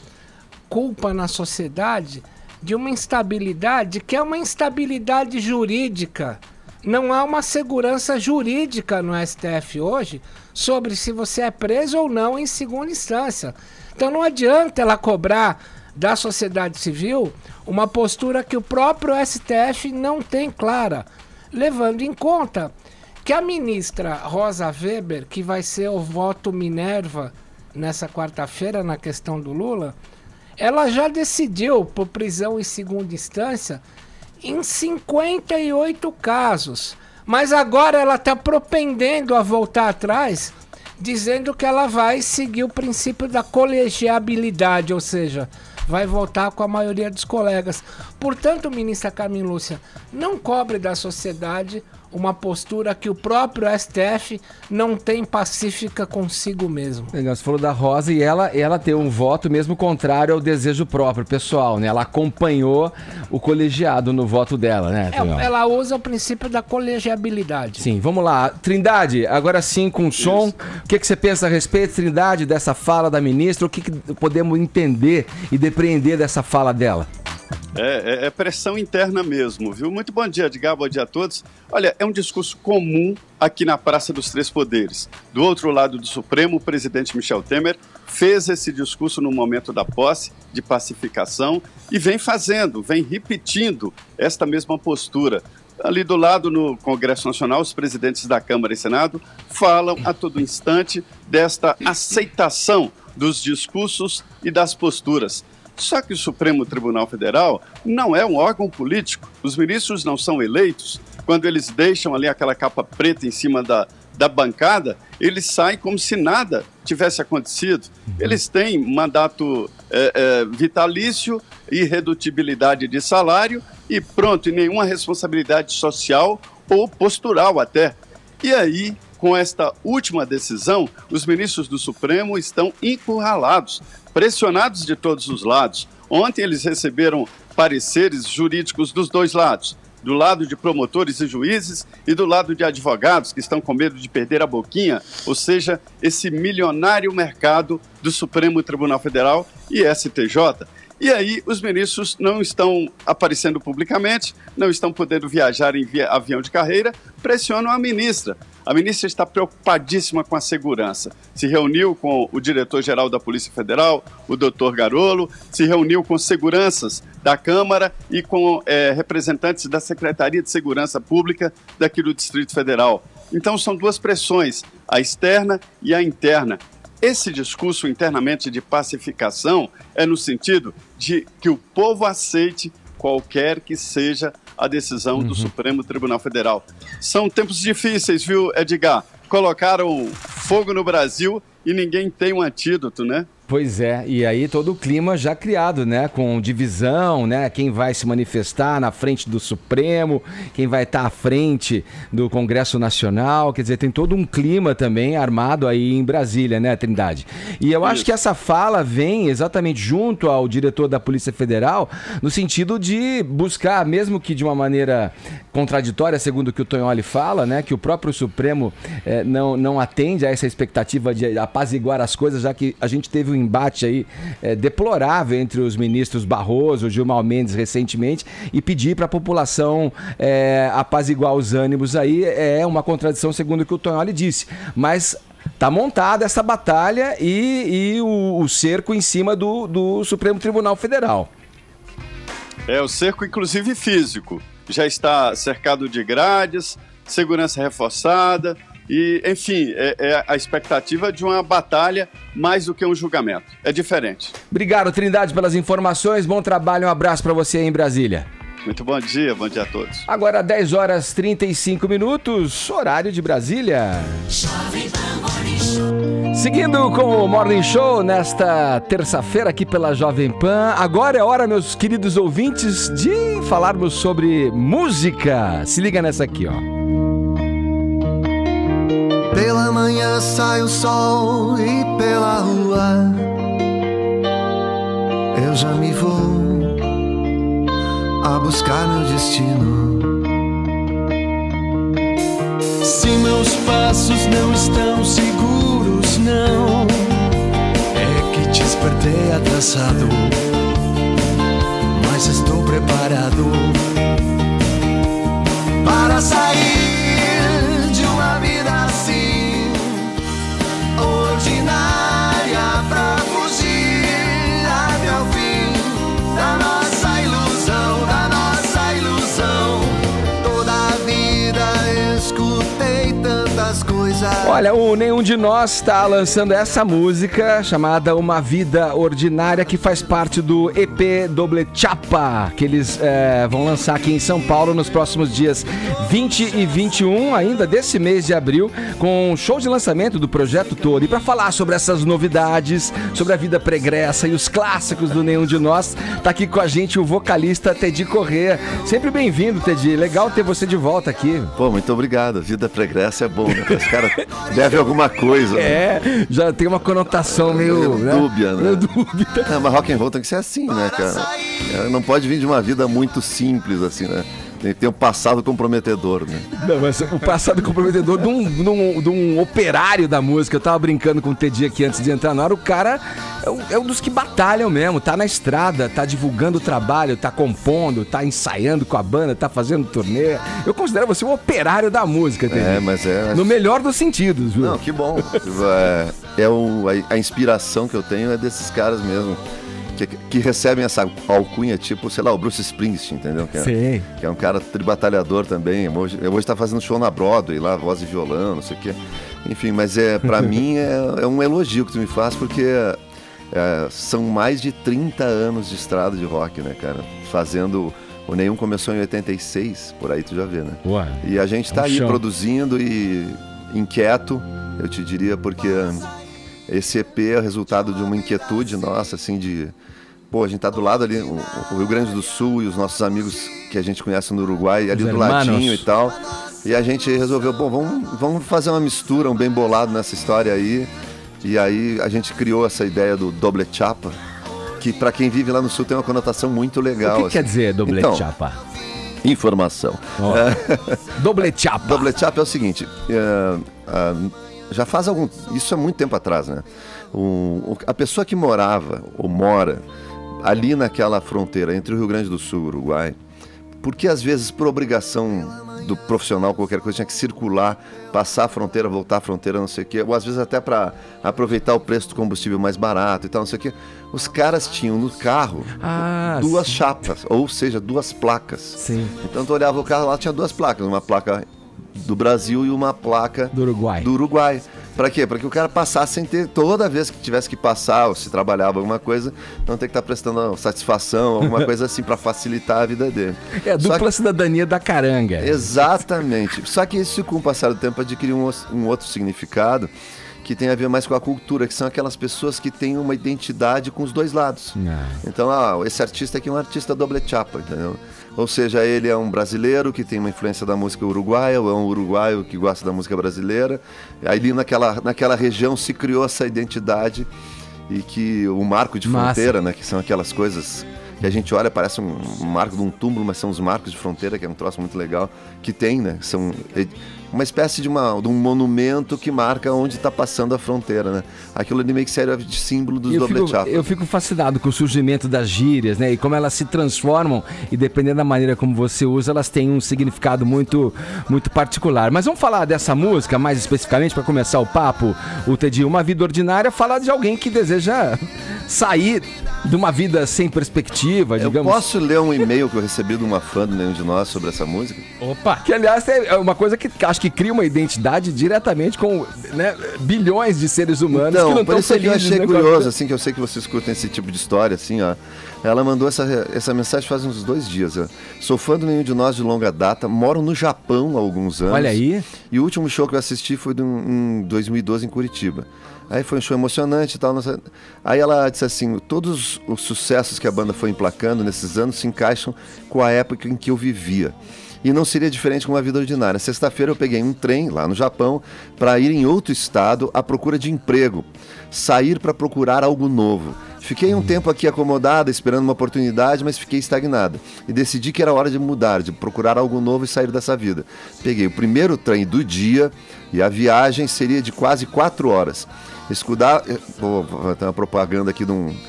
culpa na sociedade de uma instabilidade que é uma instabilidade jurídica. Não há uma segurança jurídica no STF hoje sobre se você é preso ou não em segunda instância. Então não adianta ela cobrar da sociedade civil uma postura que o próprio STF não tem clara, levando em conta que a ministra Rosa Weber, que vai ser o voto Minerva nessa quarta-feira na questão do Lula, ela já decidiu por prisão em segunda instância em 58 casos. Mas agora ela está propendendo a voltar atrás, dizendo que ela vai seguir o princípio da colegiabilidade, ou seja, vai votar com a maioria dos colegas. Portanto, ministra Carmen Lúcia, não cobre da sociedade uma postura que o próprio STF não tem pacífica consigo mesmo. Legal, você falou da Rosa e ela tem um voto mesmo contrário ao desejo próprio, pessoal, né? Ela acompanhou o colegiado no voto dela, né? Ela usa o princípio da colegiabilidade. Sim, vamos lá. Trindade, agora sim com som. O que você pensa a respeito, Trindade, dessa fala da ministra? O que podemos entender e depreender dessa fala dela? É pressão interna mesmo, viu? Muito bom dia, Edgar, bom dia a todos. Olha, é um discurso comum aqui na Praça dos Três Poderes. Do outro lado do Supremo, o presidente Michel Temer fez esse discurso no momento da posse, de pacificação, e vem repetindo esta mesma postura. Ali do lado, no Congresso Nacional, os presidentes da Câmara e Senado falam a todo instante desta aceitação dos discursos e das posturas. Só que o Supremo Tribunal Federal não é um órgão político. Os ministros não são eleitos. Quando eles deixam ali aquela capa preta em cima da bancada, eles saem como se nada tivesse acontecido. Eles têm mandato vitalício, irredutibilidade de salário e pronto, e nenhuma responsabilidade social ou postural até. E aí, com esta última decisão, os ministros do Supremo estão encurralados, pressionados de todos os lados. Ontem eles receberam pareceres jurídicos dos dois lados, do lado de promotores e juízes e do lado de advogados que estão com medo de perder a boquinha, ou seja, esse milionário mercado do Supremo Tribunal Federal e STJ. E aí os ministros não estão aparecendo publicamente, não estão podendo viajar em avião de carreira, pressionam a ministra. A ministra está preocupadíssima com a segurança. Se reuniu com o diretor-geral da Polícia Federal, o doutor Garolo, se reuniu com seguranças da Câmara e com representantes da Secretaria de Segurança Pública daqui do Distrito Federal. Então são duas pressões, a externa e a interna. Esse discurso internamente de pacificação é no sentido de que o povo aceite qualquer que seja a decisão do Supremo Tribunal Federal. São tempos difíceis, viu, Edgar? Colocaram fogo no Brasil e ninguém tem um antídoto, né? Pois é, e aí todo o clima já criado, né, com divisão, né, quem vai se manifestar na frente do Supremo, quem vai estar à frente do Congresso Nacional, quer dizer, tem todo um clima também armado aí em Brasília, né, Trindade? E eu acho que essa fala vem exatamente junto ao diretor da Polícia Federal, no sentido de buscar, mesmo que de uma maneira contraditória, segundo o que o Tognoli fala, né, que o próprio Supremo não atende a essa expectativa de apaziguar as coisas, já que a gente teve um embate aí deplorável entre os ministros Barroso, Gilmar Mendes recentemente, e pedir para a população apaziguar os ânimos aí é uma contradição segundo o que o Tognoli disse, mas tá montada essa batalha e o cerco em cima do Supremo Tribunal Federal. O cerco inclusive físico, já está cercado de grades, segurança reforçada. E, enfim, é a expectativa de uma batalha mais do que um julgamento. É diferente. Obrigado, Trindade, pelas informações. Bom trabalho, um abraço para você aí em Brasília. Muito bom dia a todos. Agora 10 horas 35 minutos, horário de Brasília. Seguindo com o Morning Show nesta terça-feira aqui pela Jovem Pan. Agora é hora, meus queridos ouvintes, de falarmos sobre música. Se liga nessa aqui, ó. Pela manhã sai o sol e pela rua eu já me vou a buscar meu destino. Se meus passos não estão seguros, não é que te despertei atrasado, mas estou preparado para sair de uma vida assim, ordinária, pra fugir até o fim da nossa ilusão, toda a vida escutei tantas coisas. Olha, o Nenhum de Nós está lançando essa música chamada Uma Vida Ordinária, que faz parte do EP Doble Chapa, que eles vão lançar aqui em São Paulo nos próximos dias 20 e 21, ainda desse mês de abril, com um show de lançamento do projeto todo. E para falar sobre essas novidades, sobre a vida pregressa e os clássicos do Nenhum de Nós, tá aqui com a gente o vocalista Teddy Corrêa. Sempre bem-vindo, Teddy. Legal ter você de volta aqui. Pô, muito obrigado. Vida pregressa é bom, né? Os caras devem alguma coisa. Né? Já tem uma conotação meio dúbia, né? Meio dúbia. Mas rock and roll tem que ser assim, né, cara? Não pode vir de uma vida muito simples, assim, né? Tem um passado comprometedor, né? Não, mas o passado comprometedor de um operário da música. Eu tava brincando com o Teddy aqui antes de entrar na hora. O cara é um dos que batalham mesmo. Tá na estrada, tá divulgando o trabalho, tá compondo, tá ensaiando com a banda, tá fazendo turnê. Eu considero você um operário da música, Teddy. Mas no melhor dos sentidos, viu? Não, que bom. A inspiração que eu tenho é desses caras mesmo. Que recebem essa alcunha, tipo, sei lá, o Bruce Springsteen, entendeu? Sim. Que é um cara tribatalhador também. Hoje tá fazendo show na Broadway, lá, voz e violão, não sei o quê. Enfim, mas pra mim é um elogio que tu me faz, porque são mais de 30 anos de estrada de rock, né, cara? Fazendo... O Nenhum começou em 86, por aí tu já vê, né? Ué, e a gente tá aí chão. Produzindo e inquieto, eu te diria, porque esse EP é o resultado de uma inquietude nossa, assim, de... Pô, a gente tá do lado ali, o Rio Grande do Sul e os nossos amigos que a gente conhece no Uruguai, ali do ladinho e tal. E a gente resolveu, bom, vamos fazer uma mistura, um bem bolado nessa história aí. E aí a gente criou essa ideia do Doble Chapa, que pra quem vive lá no Sul tem uma conotação muito legal. O que quer dizer Doble Chapa? Informação. Doble Chapa. Doble Chapa é o seguinte, já faz isso há muito tempo atrás, né? A pessoa que morava ou mora ali naquela fronteira entre o Rio Grande do Sul e o Uruguai, porque às vezes por obrigação do profissional, qualquer coisa, tinha que circular, passar a fronteira, voltar a fronteira, não sei o quê, ou às vezes até para aproveitar o preço do combustível mais barato e tal, não sei o quê, os caras tinham no carro duas chapas, ou seja, duas placas. Sim. Então tu olhava o carro lá, tinha duas placas, uma placa do Brasil e uma placa do Uruguai. Pra quê? Pra que o cara passasse sem ter, toda vez que tivesse que passar, ou se trabalhava alguma coisa, não ter que estar prestando satisfação, alguma coisa assim, pra facilitar a vida dele. É a dupla cidadania da caranga. Exatamente. Só que isso, com o passar do tempo, adquiriu um outro significado, que tem a ver mais com a cultura, que são aquelas pessoas que têm uma identidade com os dois lados. Então, esse artista aqui é um artista doble chapa, entendeu? Ou seja, ele é um brasileiro que tem uma influência da música uruguaia, ou é um uruguaio que gosta da música brasileira. Ali naquela região se criou essa identidade, e que o marco de fronteira, né, que são aquelas coisas que a gente olha, parece um marco de um túmulo, mas são os marcos de fronteira, que é um troço muito legal, que tem, né? São uma espécie de um monumento que marca onde está passando a fronteira, né? Aquilo ali meio que serve de símbolo dos doble chapa. Eu fico fascinado com o surgimento das gírias, né? E como elas se transformam, e dependendo da maneira como você usa, elas têm um significado muito, muito particular. Mas vamos falar dessa música mais especificamente, para começar o papo, o Teddy, Uma Vida Ordinária, falar de alguém que deseja sair de uma vida sem perspectiva, digamos. Eu posso ler um e-mail que eu recebi de uma fã do Nenhum de Nós sobre essa música? Opa! Que, aliás, é uma coisa que acho que cria uma identidade diretamente com, né, bilhões de seres humanos que não estão felizes. Eu achei curioso, assim, que eu sei que vocês curtem esse tipo de história, assim, ó. Ela mandou essa mensagem faz uns 2 dias, ó. Sou fã do Nenhum de Nós de longa data, moro no Japão há alguns anos. Olha aí. E o último show que eu assisti foi em 2012 em Curitiba. Aí foi um show emocionante e tal. Aí ela disse assim, todos os sucessos que a banda foi emplacando nesses anos se encaixam com a época em que eu vivia. E não seria diferente com Uma Vida Ordinária. Sexta-feira eu peguei um trem lá no Japão para ir em outro estado à procura de emprego. Sair para procurar algo novo. Fiquei um tempo aqui acomodada, esperando uma oportunidade, mas fiquei estagnada. E decidi que era hora de mudar, de procurar algo novo e sair dessa vida. Peguei o primeiro trem do dia e a viagem seria de quase 4 horas. Vou ter uma propaganda aqui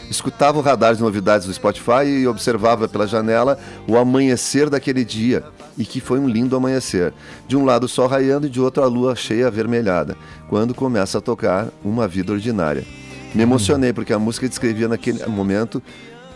escutava o radar de novidades do Spotify e observava pela janela o amanhecer daquele dia, e que foi um lindo amanhecer. De um lado o sol raiando e de outro a lua cheia avermelhada, quando começa a tocar Uma Vida Ordinária. Me emocionei porque a música descrevia naquele momento,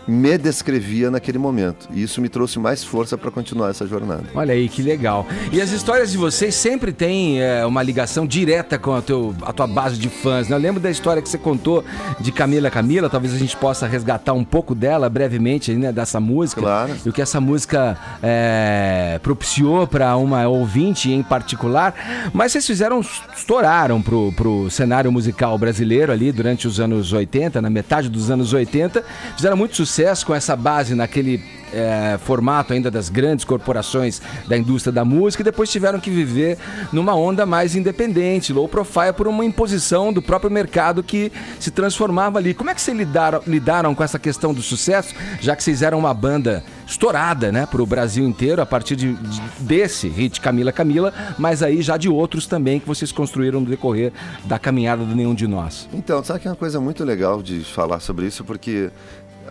me descrevia naquele momento. E isso me trouxe mais força para continuar essa jornada. Olha aí, que legal. E as histórias de vocês sempre têm uma ligação direta com a tua base de fãs, né? Eu lembro da história que você contou de Camila, talvez a gente possa resgatar um pouco dela brevemente, né, dessa música. Claro. E o que essa música propiciou para uma ouvinte em particular. Mas vocês estouraram pro cenário musical brasileiro ali durante os anos 80, na metade dos anos 80, fizeram muito sucesso com essa base naquele formato ainda das grandes corporações da indústria da música, e depois tiveram que viver numa onda mais independente, low profile, por uma imposição do próprio mercado que se transformava ali. Como é que vocês lidaram com essa questão do sucesso, já que vocês eram uma banda estourada, né, pro Brasil inteiro, a partir desse hit Camila, mas aí já de outros também que vocês construíram no decorrer da caminhada do Nenhum de Nós? Então, sabe que é uma coisa muito legal de falar sobre isso, porque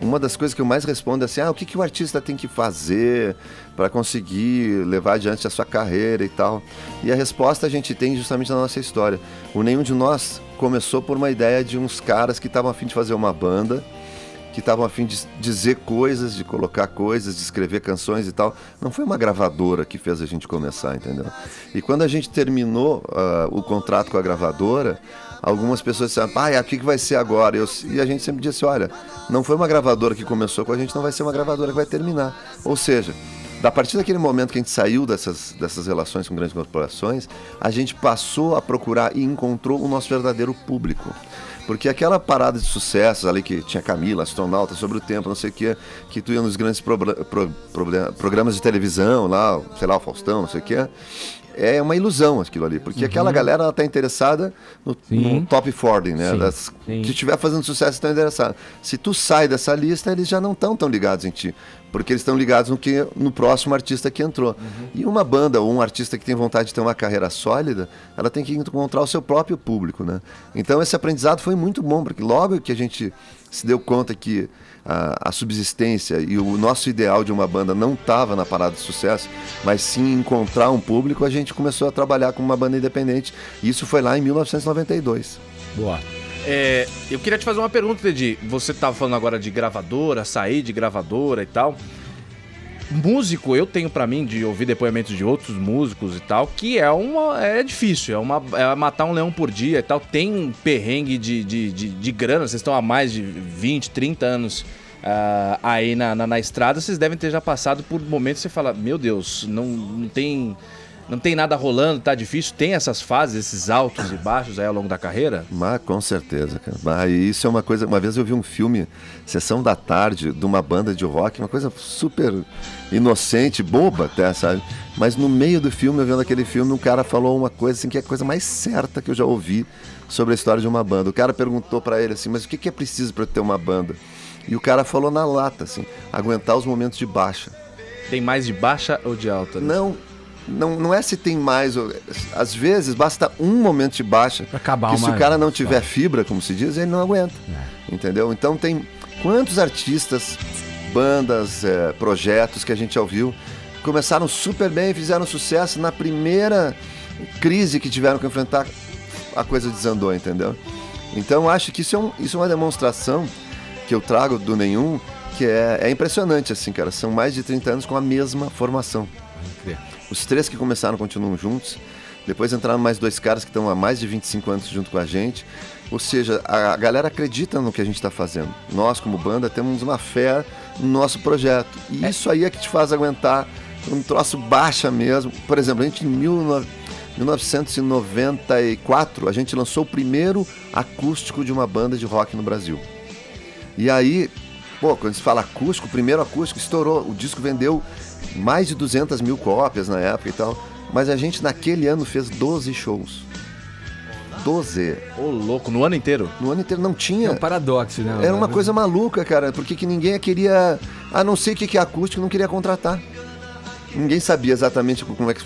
uma das coisas que eu mais respondo é assim, o que o artista tem que fazer para conseguir levar adiante a sua carreira e tal. E a resposta a gente tem justamente na nossa história. O Nenhum de Nós começou por uma ideia de uns caras que estavam a fim de fazer uma banda, que estavam a fim de dizer coisas, de colocar coisas, de escrever canções e tal. Não foi uma gravadora que fez a gente começar, entendeu? E quando a gente terminou o contrato com a gravadora, algumas pessoas disseram, o que vai ser agora? E a gente sempre disse, olha, não foi uma gravadora que começou com a gente, não vai ser uma gravadora que vai terminar. Ou seja, a partir daquele momento que a gente saiu dessas relações com grandes corporações, a gente passou a procurar e encontrou o nosso verdadeiro público. Porque aquela parada de sucessos ali que tinha Camila, Astronauta, Sobre o Tempo, não sei o que tu ia nos grandes programas de televisão lá, sei lá, o Faustão, não sei o que, é uma ilusão aquilo ali, porque aquela galera ela tá interessada no top 40, né? Que estiver fazendo sucesso estão interessados. Se tu sai dessa lista, eles já não estão tão ligados em ti, porque eles estão ligados no próximo artista que entrou. E uma banda ou um artista que tem vontade de ter uma carreira sólida, ela tem que encontrar o seu próprio público, né? Então esse aprendizado foi muito bom, porque logo que a gente se deu conta que a subsistência e o nosso ideal de uma banda não estava na parada de sucesso, mas sim encontrar um público, a gente começou a trabalhar com uma banda independente. E isso foi lá em 1992. Boa. Eu queria te fazer uma pergunta, Teddy. Você estava falando agora de gravadora, sair de gravadora e tal. músico, eu tenho pra mim, de ouvir depoimentos de outros músicos e tal, que é difícil, é matar um leão por dia e tal. Tem perrengue de grana, vocês estão há mais de 20, 30 anos aí na estrada, vocês devem ter já passado por momentos que você fala, meu Deus, não tem nada rolando, tá difícil. Tem essas fases, esses altos e baixos aí ao longo da carreira? Mas com certeza, cara. Mas isso é uma coisa... Uma vez eu vi um filme, Sessão da Tarde, de uma banda de rock, uma coisa super inocente, boba até, sabe? Mas no meio do filme, eu vendo aquele filme, um cara falou uma coisa assim, que é a coisa mais certa que eu já ouvi sobre a história de uma banda. O cara perguntou pra ele assim, mas o que é preciso pra ter uma banda? E o cara falou na lata, assim, aguentar os momentos de baixa. Tem mais de baixa ou de alta? Né? Não é se tem mais. Às vezes basta um momento de baixa. Que se o cara não tiver fibra, como se diz, ele não aguenta. Entendeu? Então tem quantos artistas, bandas, projetos que a gente já ouviu, começaram super bem, fizeram sucesso. Na primeira crise que tiveram que enfrentar, a coisa desandou, entendeu? Então acho que isso é uma demonstração que eu trago do Nenhum, que é impressionante, assim, cara. São mais de 30 anos com a mesma formação. Os 3 que começaram continuam juntos. Depois entraram mais 2 caras que estão há mais de 25 anos junto com a gente. Ou seja, a galera acredita no que a gente está fazendo. Nós, como banda, temos uma fé no nosso projeto. E isso aí é que te faz aguentar um troço baixa mesmo. Por exemplo, a gente em 1994, a gente lançou o primeiro acústico de uma banda de rock no Brasil. E aí, quando se fala acústico, o primeiro acústico estourou. O disco vendeu mais de 200 mil cópias na época e tal. Mas a gente naquele ano fez 12 shows. 12. Ô, louco, no ano inteiro? No ano inteiro não tinha. É um paradoxo, né? Era uma coisa maluca, cara, porque que ninguém queria, a não ser que é acústico, não queria contratar. Ninguém sabia exatamente como é que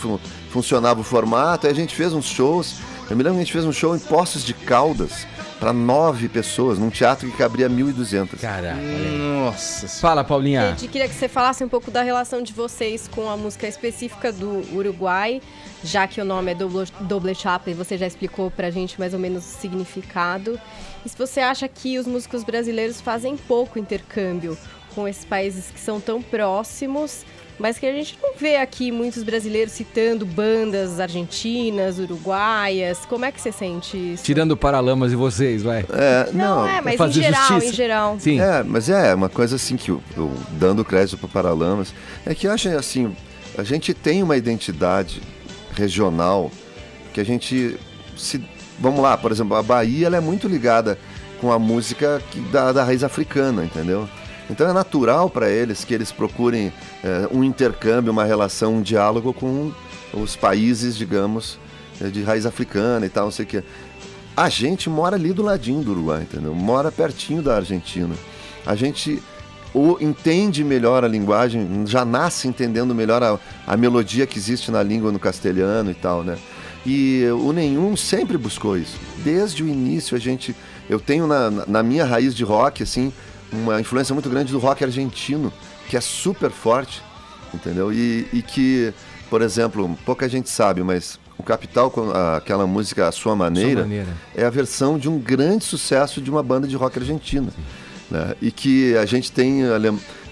funcionava o formato. Aí a gente fez uns shows. Eu me lembro que a gente fez um show em Poços de Caldas para 9 pessoas, num teatro que cabia 1.200. Caraca. Nossa. Fala, Paulinha. Gente, queria que você falasse um pouco da relação de vocês com a música específica do Uruguai, já que o nome é Doble Chapa e você já explicou pra gente mais ou menos o significado. E se você acha que os músicos brasileiros fazem pouco intercâmbio com esses países que são tão próximos, mas que a gente não vê aqui muitos brasileiros citando bandas argentinas, uruguaias. Como é que você sente isso? Tirando o Paralamas e vocês, vai. Mas em geral. Sim. Mas é uma coisa assim que eu dando crédito pro Paralamas, é que eu acho assim, a gente tem uma identidade regional que a gente vamos lá, por exemplo, a Bahia ela é muito ligada com a música da raiz africana, entendeu? Então é natural para eles que eles procurem um intercâmbio, uma relação, um diálogo com os países, digamos, de raiz africana e tal, não sei o quê. A gente mora ali do ladinho do Uruguai, entendeu? Mora pertinho da Argentina. A gente entende melhor a linguagem, já nasce entendendo melhor a melodia que existe na língua no castelhano e tal, né? E o Nenhum sempre buscou isso. Desde o início eu tenho na minha raiz de rock, assim, uma influência muito grande do rock argentino, que é super forte, entendeu? E que, por exemplo, pouca gente sabe, mas o Capital, aquela música A Sua Maneira, é a versão de um grande sucesso de uma banda de rock argentina, né? E que a gente tem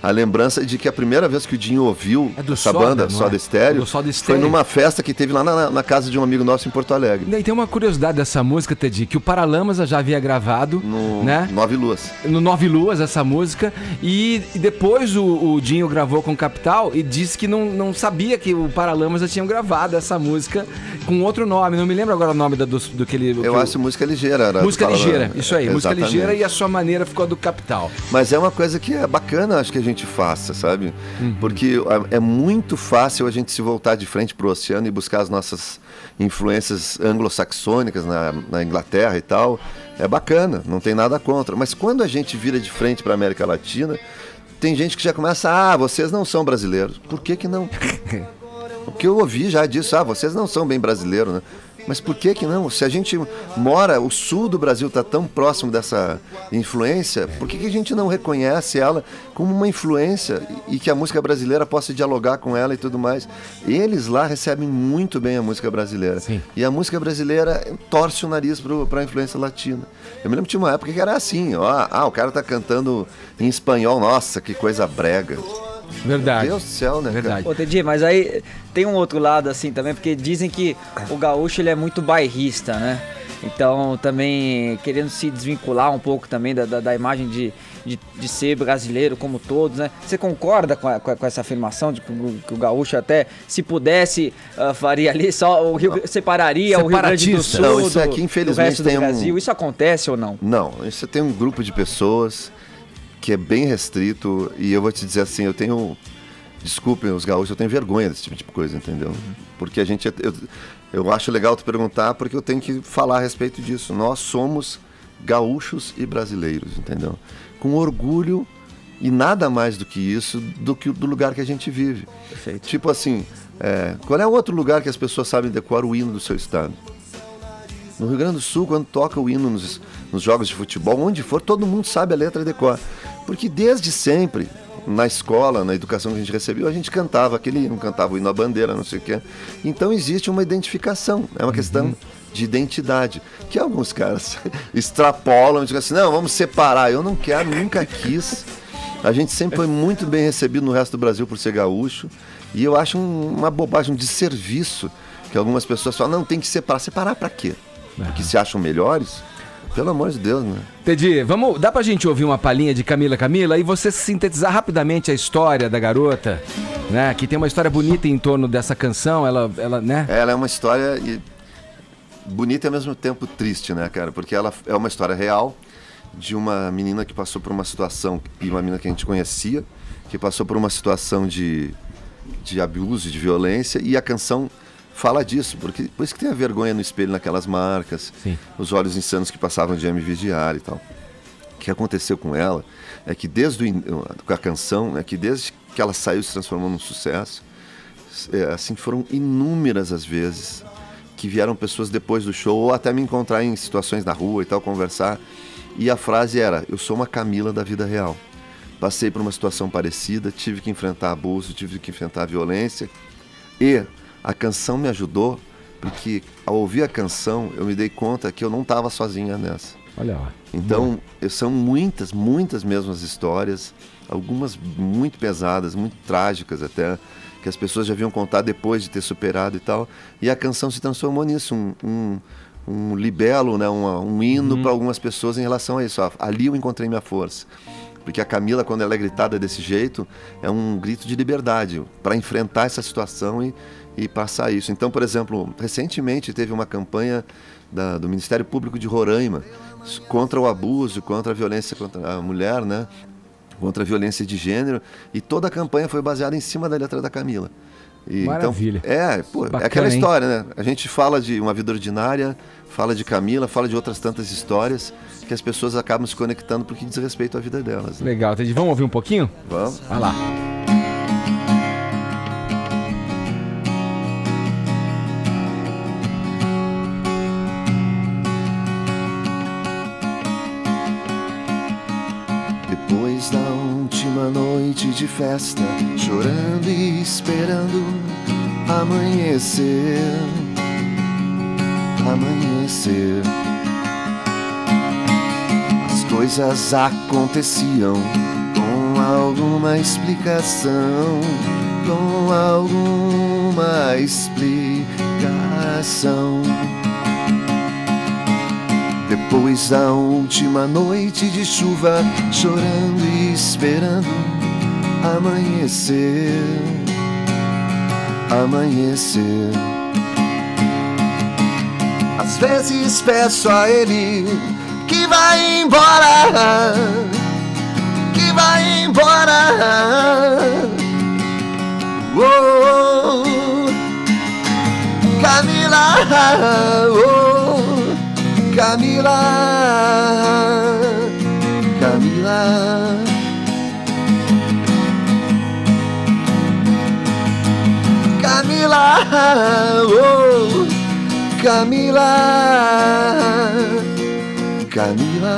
a lembrança de que a primeira vez que o Dinho ouviu essa banda, Soda Stereo, foi numa festa que teve lá na casa de um amigo nosso em Porto Alegre. E tem uma curiosidade dessa música, Teddy, que o Paralamas já havia gravado no né? Nove Luas. No Nove Luas, essa música. E depois o Dinho gravou com o Capital e disse que não sabia que o Paralamas já tinham gravado essa música com outro nome. Não me lembro agora o nome do que ele... Eu acho Música Ligeira. Música Ligeira, isso aí. Exatamente. Música Ligeira e A Sua Maneira ficou do Capital. Mas é uma coisa que é bacana, acho que a gente faça, sabe? Porque é muito fácil a gente se voltar de frente pro oceano e buscar as nossas influências anglo-saxônicas na Inglaterra e tal. É bacana, não tem nada contra. Mas quando a gente vira de frente pra América Latina, tem gente que já começa, vocês não são brasileiros. Por que não? O que eu ouvi já disso, vocês não são bem brasileiros, né? Mas por que não? Se a gente o sul do Brasil está tão próximo dessa influência, por que a gente não reconhece ela como uma influência e que a música brasileira possa dialogar com ela e tudo mais? Eles lá recebem muito bem a música brasileira. Sim. E a música brasileira torce o nariz para a influência latina. Eu me lembro de uma época que era assim, o cara tá cantando em espanhol, nossa, que coisa brega. Verdade. Meu Deus do céu, né, Verdade. Ô, Teddy, mas aí tem um outro lado assim também, porque dizem que o gaúcho ele é muito bairrista, né? Então também querendo se desvincular um pouco também da imagem de ser brasileiro como todos, né? Você concorda com essa afirmação de que o gaúcho até, se pudesse, faria ali só o Rio, separaria o Rio Grande do Sul não, isso aqui, infelizmente, do resto do Brasil? Isso acontece ou não? Não, isso tem um grupo de pessoas que é bem restrito e eu vou te dizer assim, desculpem os gaúchos, eu tenho vergonha desse tipo de coisa, entendeu? Porque eu acho legal tu perguntar porque eu tenho que falar a respeito disso. Nós somos gaúchos e brasileiros, entendeu? Com orgulho e nada mais do que isso, do lugar que a gente vive. Perfeito. Tipo assim, qual é o outro lugar que as pessoas sabem decorar o hino do seu estado? No Rio Grande do Sul, quando toca o hino nos jogos de futebol, onde for, todo mundo sabe a letra e decora. Porque desde sempre, na escola, na educação que a gente recebeu, a gente cantava aquele hino, cantava o hino à bandeira, não sei o quê. Então existe uma identificação, é uma questão de identidade, que alguns caras extrapolam e dizem assim, não, vamos separar. Eu não quero, nunca quis. A gente sempre foi muito bem recebido no resto do Brasil por ser gaúcho, e eu acho uma bobagem, um desserviço, que algumas pessoas falam, não, tem que separar. Separar pra quê? Que se acham melhores? Pelo amor de Deus, né? Teddy, dá pra gente ouvir uma palhinha de Camila e você sintetizar rapidamente a história da garota, né? Que tem uma história bonita em torno dessa canção, ela né? Ela é uma história bonita e ao mesmo tempo triste, né, cara? Porque ela é uma história real de uma menina que passou por uma situação, e uma menina que a gente conhecia, que passou por uma situação de abuso, de violência, e a canção fala disso, porque por isso que tem a vergonha no espelho naquelas marcas, sim, os olhos insanos que passavam de vigiar e tal. O que aconteceu com ela é que com a canção, é que desde que ela saiu se transformou num sucesso, assim, foram inúmeras as vezes que vieram pessoas depois do show, ou até me encontrar em situações na rua e tal, conversar, e a frase era, eu sou uma Camila da vida real. Passei por uma situação parecida, tive que enfrentar abuso, tive que enfrentar violência, e a canção me ajudou, porque ao ouvir a canção, eu me dei conta que eu não estava sozinha nessa. Olha lá. Então, são muitas mesmo as histórias, algumas muito pesadas, muito trágicas até, que as pessoas já haviam contar depois de ter superado e tal, e a canção se transformou nisso, um libelo, né, um hino para algumas pessoas em relação a isso. Ali eu encontrei minha força. Porque a Camila, quando ela é gritada desse jeito, é um grito de liberdade, para enfrentar essa situação e passar isso. Então, por exemplo, recentemente teve uma campanha do Ministério Público de Roraima contra o abuso, contra a violência contra a mulher, né? Contra a violência de gênero, e toda a campanha foi baseada em cima da letra da Camila. Maravilha. Então, bacana, é aquela história, hein? né? A gente fala de Uma Vida Ordinária, fala de Camila, fala de outras tantas histórias que as pessoas acabam se conectando porque diz respeito à vida delas. Né? Legal, Teddy. Vamos ouvir um pouquinho? Vamos. Vai lá. Depois da última noite de festa, chorando e esperando amanhecer, amanhecer. As coisas aconteciam com alguma explicação, com alguma explicação. Depois da última noite de chuva, chorando e esperando amanhecer, amanhecer. Às vezes peço a ele que vai embora, que vai embora. Oh, Camila, oh, Camila, Camila. Camila, oh, Camila, Camila.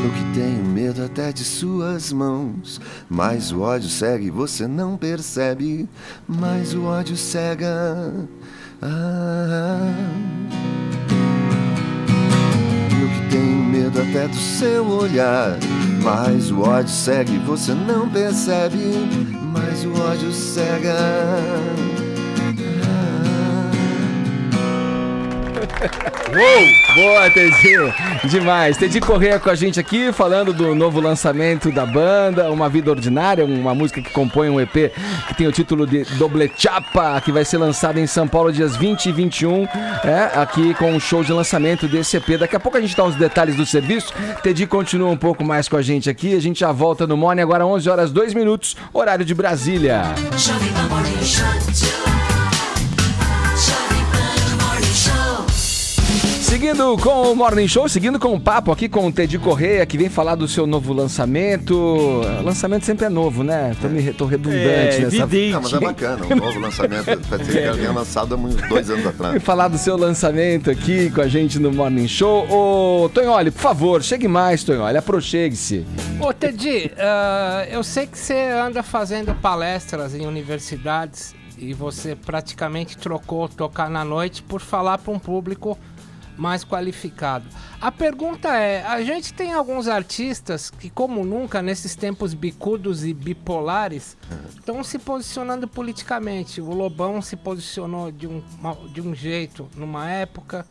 Eu que tenho medo até de suas mãos, mas o ódio cega e você não percebe, mas o ódio cega. Eu que tenho medo até do seu olhar. Mas o ódio segue, você não percebe. Mas o ódio cega. Uou! Boa, Teddy! Demais! Teddy Corrêa com a gente aqui, falando do novo lançamento da banda, Uma Vida Ordinária, uma música que compõe um EP que tem o título de Doble Chapa, que vai ser lançado em São Paulo dias 20 e 21, aqui com um show de lançamento desse EP. Daqui a pouco a gente dá uns detalhes do serviço. Teddy continua um pouco mais com a gente aqui, a gente já volta no Morning, agora 11 horas 2 minutos, horário de Brasília. Seguindo com o Morning Show, seguindo com o papo aqui com o Teddy Corrêa, que vem falar do seu novo lançamento. O lançamento sempre é novo, né? Tô redundante nessa... Não, mas é bacana, um novo lançamento. Parece que ele tinha lançado há uns 2 anos atrás. Vem falar do seu lançamento aqui com a gente no Morning Show. Ô, Tonholi, por favor, chegue mais, Tonholi, aproxegue-se. Ô, Teddy, eu sei que você anda fazendo palestras em universidades e você praticamente trocou tocar na noite por falar para um público mais qualificado. A pergunta é, a gente tem alguns artistas que, como nunca, nesses tempos bicudos e bipolares, estão se posicionando politicamente. O Lobão se posicionou de um jeito numa época,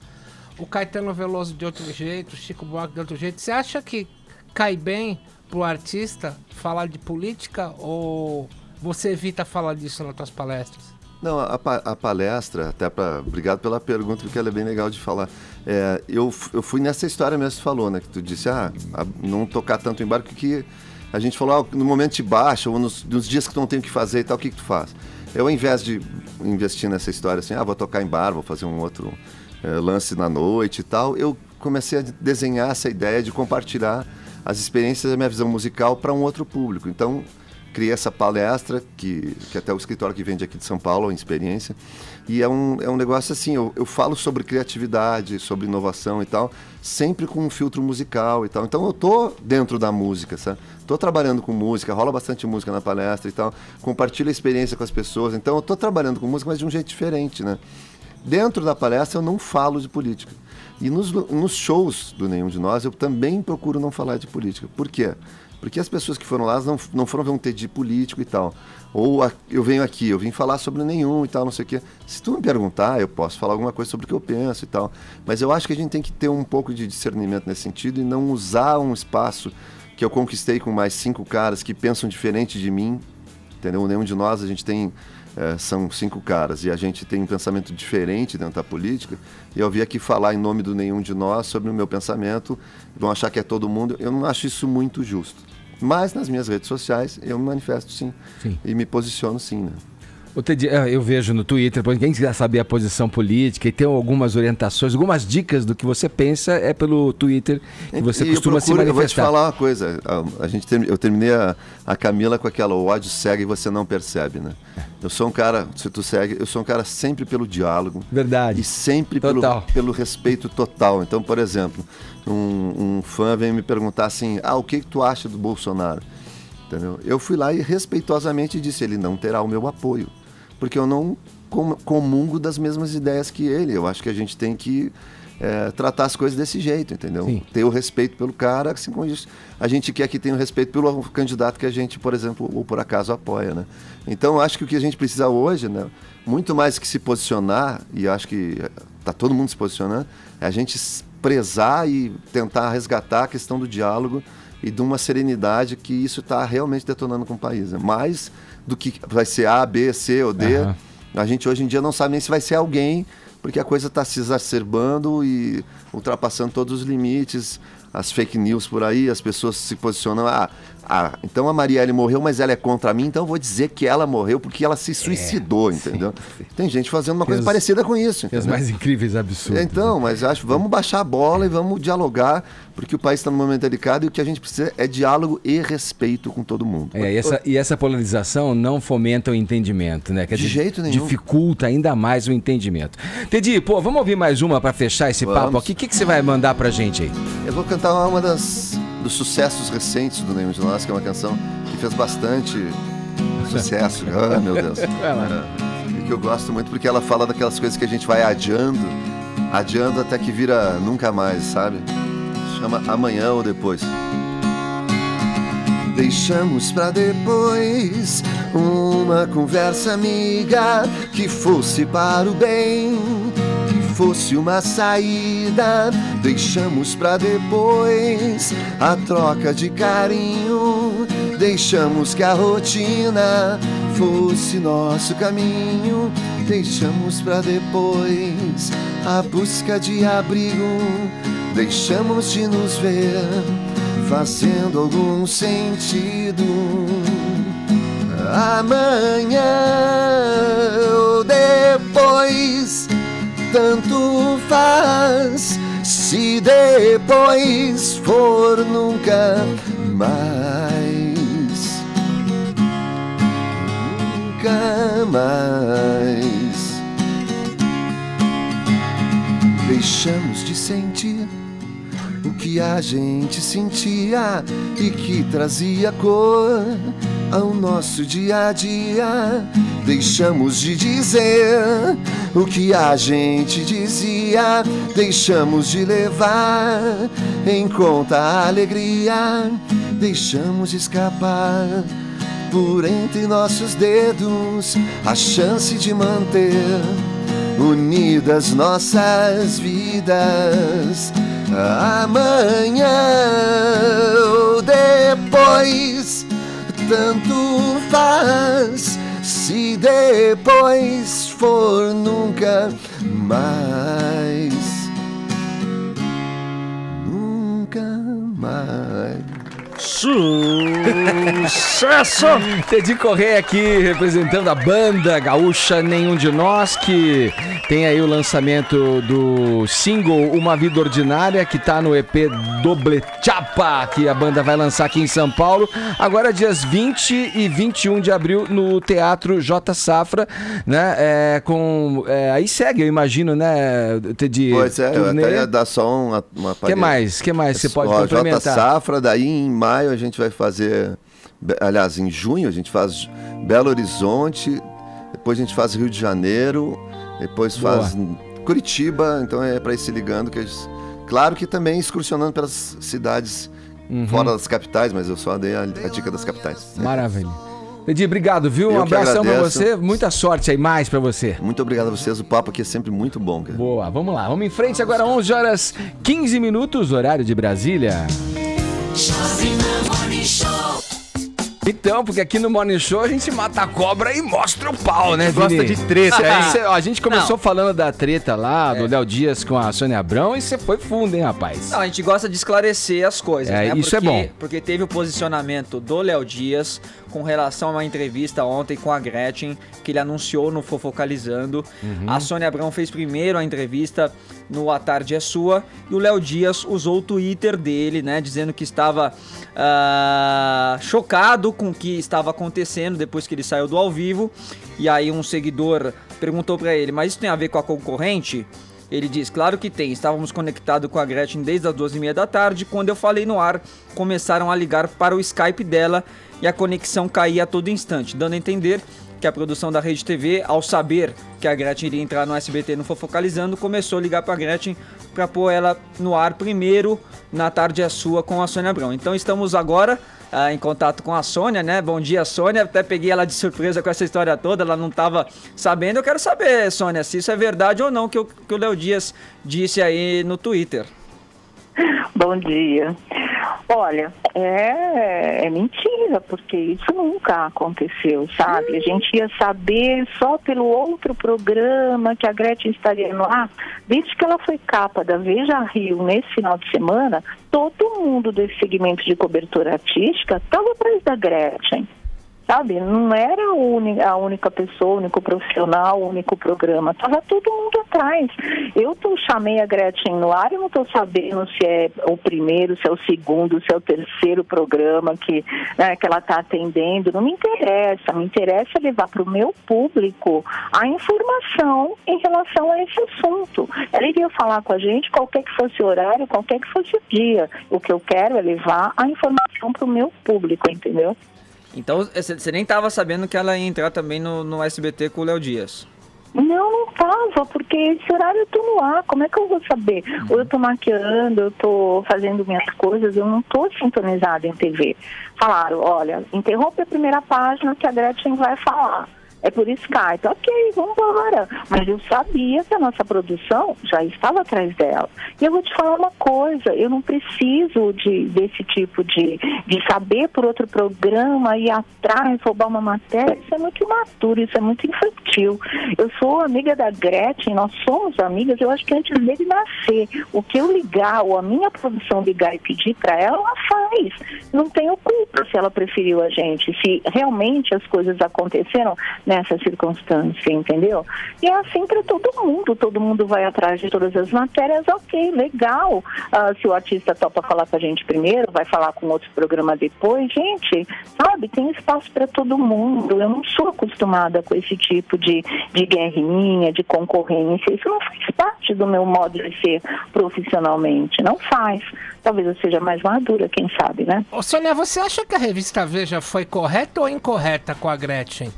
o Caetano Veloso de outro jeito, o Chico Buarque de outro jeito. Você acha que cai bem pro artista falar de política ou você evita falar disso nas suas palestras? Não, a palestra, até obrigado pela pergunta, porque ela é bem legal de falar. Eu fui nessa história mesmo que tu falou, né? Que tu disse, não tocar tanto em bar, porque a gente falou, no momento de baixa, ou nos dias que tu não tem o que fazer e tal, o que tu faz? Eu, ao invés de investir nessa história, assim, vou tocar em bar, vou fazer um outro lance na noite e tal, eu comecei a desenhar essa ideia de compartilhar as experiências da minha visão musical para um outro público. Então, criei essa palestra, que até o escritório que vende aqui de São Paulo, a Experiência, e é um negócio assim, eu falo sobre criatividade, sobre inovação e tal, sempre com um filtro musical e tal. Então eu tô dentro da música, sabe? Tô trabalhando com música, rola bastante música na palestra e tal, compartilho a experiência com as pessoas, então eu tô trabalhando com música, mas de um jeito diferente, né? Dentro da palestra eu não falo de política. E nos shows do Nenhum de Nós eu também procuro não falar de política. Por quê? Porque as pessoas que foram lá não foram ver um TED político e tal. Ou eu venho aqui, eu vim falar sobre nenhum e tal, não sei o quê. Se tu me perguntar, eu posso falar alguma coisa sobre o que eu penso e tal. Mas eu acho que a gente tem que ter um pouco de discernimento nesse sentido e não usar um espaço que eu conquistei com mais 5 caras que pensam diferente de mim. Entendeu? O Nenhum de Nós, a gente tem... são 5 caras e a gente tem um pensamento diferente dentro da política, e eu vim aqui falar em nome do Nenhum de Nós sobre o meu pensamento, vão achar que é todo mundo. Eu não acho isso muito justo. Mas nas minhas redes sociais eu me manifesto sim. E me posiciono sim, né? O Teddy, eu vejo no Twitter, quem quiser saber a posição política e tem algumas orientações, algumas dicas do que você pensa, é pelo Twitter que você costuma se manifestar. Eu vou te falar uma coisa, eu terminei a Camila com aquela, o ódio cega e você não percebe, né? Eu sou um cara, se tu segue, eu sou um cara sempre pelo diálogo. Verdade. E sempre pelo respeito total. Então, por exemplo, um fã vem me perguntar assim, o que tu acha do Bolsonaro? Entendeu? Eu fui lá e respeitosamente disse, ele não terá o meu apoio. Porque eu não comungo das mesmas ideias que ele. Eu acho que a gente tem que tratar as coisas desse jeito, entendeu? Sim. Ter o respeito pelo cara, assim como a gente quer que tenha o respeito pelo candidato que a gente, por exemplo, ou por acaso apoia, né? Então, eu acho que o que a gente precisa hoje, né, muito mais que se posicionar, e acho que está todo mundo se posicionando, é a gente prezar e tentar resgatar a questão do diálogo e de uma serenidade que isso está realmente detonando com o país. Né? Mais do que vai ser A, B, C ou D, a gente hoje em dia não sabe nem se vai ser alguém, porque a coisa está se exacerbando e ultrapassando todos os limites, as fake news por aí, as pessoas se posicionam, então a Marielle morreu, mas ela é contra mim, então eu vou dizer que ela morreu porque ela se suicidou, entendeu? Sim. Tem gente fazendo uma coisa parecida com isso. Os mais incríveis absurdos. Então, mas acho, vamos baixar a bola e vamos dialogar, porque o país está num momento delicado e o que a gente precisa é diálogo e respeito com todo mundo. E essa polarização não fomenta o entendimento, né? De jeito nenhum. Dificulta ainda mais o entendimento. Teddy, vamos ouvir mais uma para fechar esse papo aqui. O que você vai mandar pra gente aí? Eu vou cantar uma dos sucessos recentes do Nenhum de Nós, que é uma canção que fez bastante sucesso. Meu Deus. E que eu gosto muito porque ela fala daquelas coisas que a gente vai adiando até que vira nunca mais, sabe? chama Amanhã ou Depois. Deixamos pra depois uma conversa amiga que fosse para o bem, que fosse uma saída. Deixamos pra depois a troca de carinho. Deixamos que a rotina fosse nosso caminho. Deixamos pra depois a busca de abrigo. Deixamos de nos ver fazendo algum sentido. Amanhã ou depois, tanto faz. Se depois for nunca mais, nunca mais. Deixamos de sentir o que a gente sentia e que trazia cor ao nosso dia a dia. Deixamos de dizer o que a gente dizia. Deixamos de levar em conta a alegria. Deixamos de escapar por entre nossos dedos a chance de manter unidas nossas vidas. Amanhã ou depois, tanto faz. Se depois for nunca mais, nunca mais. Sucesso! Teddy Correia aqui representando a banda gaúcha Nenhum de Nós, que tem aí o lançamento do single Uma Vida Ordinária, que tá no EP Doble Chapa, que a banda vai lançar aqui em São Paulo, agora dias 20 e 21 de abril no Teatro J. Safra, né? Aí segue, eu imagino, né, Teddy? Pois é, eu até ia dar só uma palhinha. Que mais você pode complementar? J. Safra, daí em maio a gente vai fazer, aliás, em junho a gente faz Belo Horizonte, depois a gente faz Rio de Janeiro, depois faz Curitiba, então é para ir se ligando, claro que também excursionando pelas cidades fora das capitais, mas eu só dei a dica das capitais. Maravilha. Teddy, obrigado, viu? Um abração pra você, muita sorte aí mais pra você. Muito obrigado a vocês, o papo aqui é sempre muito bom, cara. Boa, vamos lá, vamos em frente agora, 11h15, horário de Brasília. Então, porque aqui no Morning Show a gente mata a cobra e mostra o pau, né, Vini? Gosta de treta, hein? A gente começou falando da treta lá, do Léo Dias com a Sônia Abrão, e você foi fundo, hein, rapaz? Não, a gente gosta de esclarecer as coisas, né? Isso é bom. Porque teve o posicionamento do Léo Dias com relação a uma entrevista ontem com a Gretchen, que ele anunciou no Fofocalizando. A Sônia Abrão fez primeiro a entrevista no A Tarde é Sua, e o Léo Dias usou o Twitter dele, né, dizendo que estava chocado com o que estava acontecendo depois que ele saiu do ao vivo. E aí um seguidor perguntou pra ele, mas isso tem a ver com a concorrente? Ele diz, claro que tem, estávamos conectados com a Gretchen desde as 2h30 da tarde, quando eu falei no ar, começaram a ligar para o Skype dela e a conexão caía a todo instante, dando a entender que a produção da Rede TV, ao saber que a Gretchen iria entrar no SBT no Fofocalizando, começou a ligar para a Gretchen para pôr ela no ar primeiro, na Tarde é Sua, com a Sônia Abrão. Então estamos agora em contato com a Sônia, né? Bom dia, Sônia. Até peguei ela de surpresa com essa história toda, ela não estava sabendo. Eu quero saber, Sônia, se isso é verdade ou não que o Léo Dias disse aí no Twitter. Bom dia. Olha, é mentira, porque isso nunca aconteceu, sabe? A gente ia saber só pelo outro programa que a Gretchen estaria no ar. Desde que ela foi capa da Veja Rio nesse final de semana, todo mundo desse segmento de cobertura artística estava atrás da Gretchen. Sabe, não era a única pessoa, o único profissional, o único programa. Estava todo mundo atrás. Eu chamei a Gretchen no ar e não estou sabendo se é o primeiro, se é o segundo, se é o terceiro programa que ela está atendendo. Não me interessa. Me interessa levar para o meu público a informação em relação a esse assunto. Ela iria falar com a gente qualquer que fosse o horário, qualquer que fosse o dia. O que eu quero é levar a informação para o meu público, entendeu? Então, você nem estava sabendo que ela ia entrar também no SBT com o Léo Dias? Não tava, porque esse horário eu tô no ar, como é que eu vou saber? Ou eu tô maquiando, eu tô fazendo minhas coisas, eu não tô sintonizada em TV. Falaram, olha, interrompe a primeira página que a Gretchen vai falar. É por Skype, ok, vamos embora. Mas eu sabia que a nossa produção já estava atrás dela. E eu vou te falar uma coisa, eu não preciso desse tipo de saber por outro programa, ir atrás, roubar uma matéria. Isso é muito imaturo, isso é muito infantil. Eu sou amiga da Gretchen, nós somos amigas, eu acho que antes dele nascer, o que eu ligar, ou a minha produção ligar e pedir para ela, ela faz. Não tenho culpa se ela preferiu a gente, se realmente as coisas aconteceram nessa circunstância, entendeu? E é assim para todo mundo vai atrás de todas as matérias, ok, legal. Se o artista topa falar com a gente primeiro, vai falar com outro programa depois, gente, sabe, tem espaço para todo mundo. Eu não sou acostumada com esse tipo de guerrinha, de concorrência, isso não faz parte do meu modo de ser profissionalmente, não faz. Talvez eu seja mais madura, quem sabe, né? Ô, Sônia, você acha que a revista Veja foi correta ou incorreta com a Gretchen?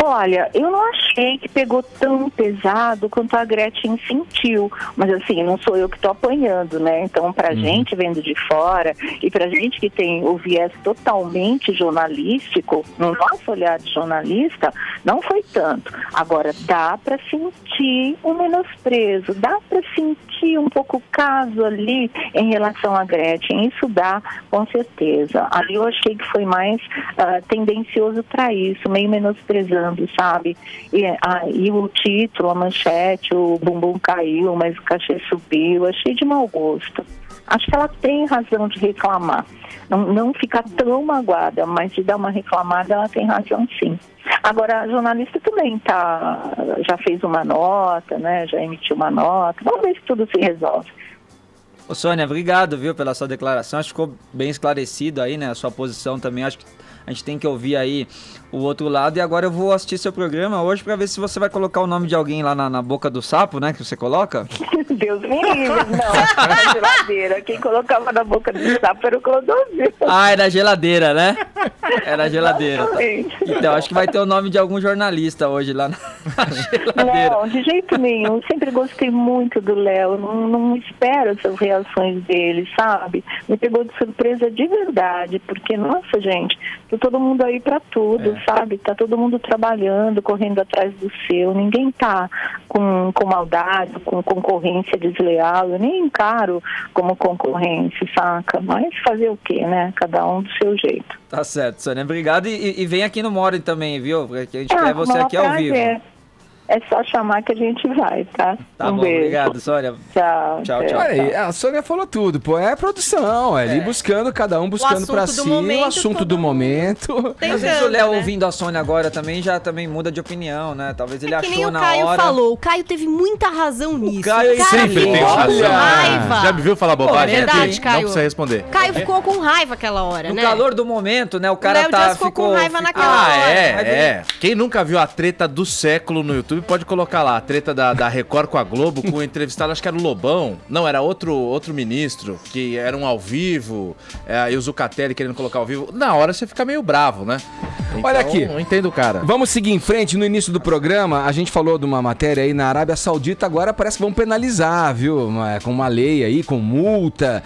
Olha, eu não achei que pegou tão pesado quanto a Gretchen sentiu, mas assim, não sou eu que estou apanhando, né? Então, pra gente vendo de fora e pra gente que tem o viés totalmente jornalístico, no nosso olhar de jornalista, não foi tanto. Agora, dá pra sentir um menosprezo, dá pra sentir um pouco o caso ali em relação à Gretchen, isso dá, com certeza. Ali eu achei que foi mais tendencioso para isso, meio menosprezando, sabe? E o título, a manchete, o bumbum caiu, mas o cachê subiu, achei de mau gosto. Acho que ela tem razão de reclamar. Não ficar tão magoada, mas de dar uma reclamada, ela tem razão sim. Agora, a jornalista também já fez uma nota, né? Já emitiu uma nota. Vamos ver se tudo se resolve. Ô Sônia, obrigado, viu, pela sua declaração. Acho que ficou bem esclarecido aí, né? A sua posição também. Acho que a gente tem que ouvir aí o outro lado. E agora eu vou assistir seu programa hoje pra ver se você vai colocar o nome de alguém lá na boca do sapo, né? Que você coloca. Deus me livre, não. Na geladeira. Quem colocava na boca do sapo era o Clodovil. Ah, era a geladeira, né? Era a geladeira. Tá. Então, acho que vai ter o nome de algum jornalista hoje lá na geladeira. Não, de jeito nenhum. Sempre gostei muito do Léo. Não espero essas reações dele, sabe? Me pegou de surpresa de verdade. Porque, nossa, gente, tá todo mundo aí pra tudo, sabe? Tá todo mundo trabalhando, correndo atrás do seu. Ninguém tá com maldade, com concorrência desleal. Eu nem encaro como concorrência, saca? Mas fazer o quê, né? Cada um do seu jeito. Tá certo, Sônia. Obrigado. E vem aqui no More também, viu? Porque a gente quer você aqui ao vivo. É só chamar que a gente vai, tá? Tá bom, beijo. Obrigado, Sônia. Tchau. Olha aí, a Sônia falou tudo, pô. É produção, é ali buscando, cada um buscando pra si o assunto do momento. Às vezes o Léo ouvindo a Sônia agora também muda de opinião, né? Talvez ele achou na hora. Que nem o Caio falou, o Caio teve muita razão nisso. O Caio sempre tem razão. Raiva. Já me viu falar bobagem? É verdade, Caio. Não precisa responder. Caio ficou com raiva aquela hora, no né? No calor do momento, né? O cara ficou com raiva naquela hora. Quem nunca viu a treta do século no YouTube pode colocar lá. A treta da Record com a Globo, com o entrevistado, acho que era o Lobão. Não, era outro ministro, que era um ao vivo, e o Zucatelli querendo colocar ao vivo. Na hora você fica meio bravo, né? Então, olha aqui. Não entendo o cara. Vamos seguir em frente. No início do programa, a gente falou de uma matéria aí na Arábia Saudita, agora parece que vão penalizar, viu? Com uma lei aí, com multa,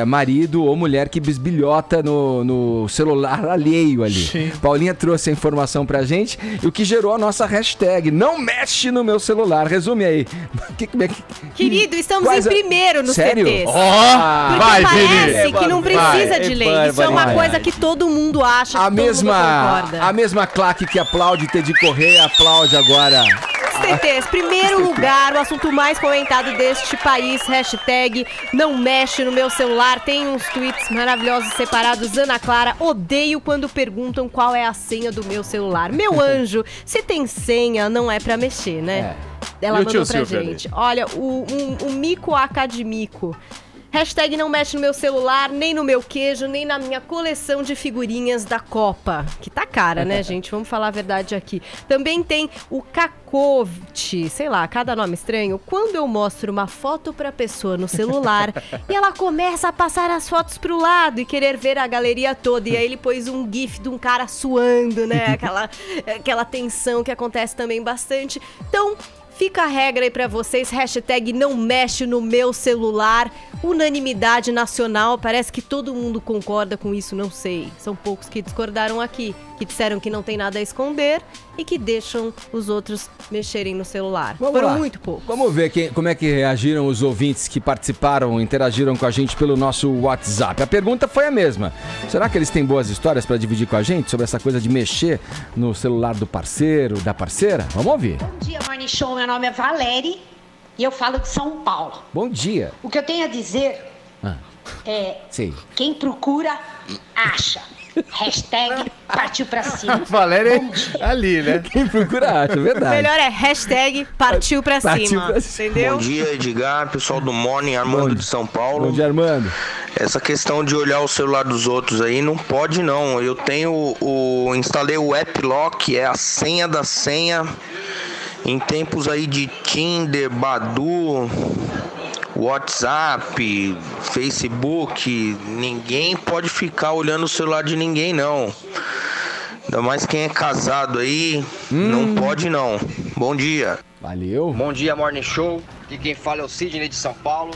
marido ou mulher que bisbilhota no celular alheio ali. Sim. Paulinha trouxe a informação pra gente, e o que gerou a nossa hashtag, não mexe no meu celular. Resume aí. Querido, estamos em primeiro nos Sério? CTs. Porque vai, parece que não precisa de lei. Isso é uma coisa que todo mundo acha, a mesma claque que aplaude Teddy Correia, aplaude agora. CTs, primeiro lugar, o assunto mais comentado deste país, hashtag não mexe no meu celular. Tem uns tweets maravilhosos separados. Ana Clara, odeio quando perguntam qual é a senha do meu celular. Meu anjo, se tem senha, não é pra mexer, né? Ela mandou pra gente. Olha, o Mico Academico. Hashtag não mexe no meu celular, nem no meu queijo, nem na minha coleção de figurinhas da Copa. Que tá cara, né, gente? Vamos falar a verdade aqui. Também tem o Cacote, sei lá, cada nome estranho. Quando eu mostro uma foto pra pessoa no celular e ela começa a passar as fotos pro lado e querer ver a galeria toda. E aí ele pôs um gif de um cara suando, né? Aquela tensão que acontece também bastante. Então, fica a regra aí pra vocês, hashtag não mexe no meu celular, unanimidade nacional, parece que todo mundo concorda com isso, não sei. São poucos que discordaram aqui, que disseram que não tem nada a esconder e que deixam os outros mexerem no celular. Foram muito poucos. Vamos ver como é que reagiram os ouvintes que participaram, interagiram com a gente pelo nosso WhatsApp. A pergunta foi a mesma. Será que eles têm boas histórias pra dividir com a gente sobre essa coisa de mexer no celular do parceiro, da parceira? Vamos ouvir. Bom dia, Morning Show. Meu nome é Valéria e eu falo de São Paulo. Bom dia. O que eu tenho a dizer é sim. Quem procura, acha. Hashtag partiu pra cima. Valéria ali, né? Quem procura acha, verdade. Melhor é hashtag partiu pra cima, entendeu? Bom dia, Edgar, pessoal do Morning, Armando de São Paulo. Bom dia, Armando. Essa questão de olhar o celular dos outros aí, não pode não. Eu instalei o App Lock, é a senha da senha. Em tempos aí de Tinder, Badoo, WhatsApp, Facebook, ninguém pode ficar olhando o celular de ninguém, não. Ainda mais quem é casado aí, não pode não. Bom dia. Valeu. Bom dia, Morning Show. Aqui quem fala é o Sidney de São Paulo.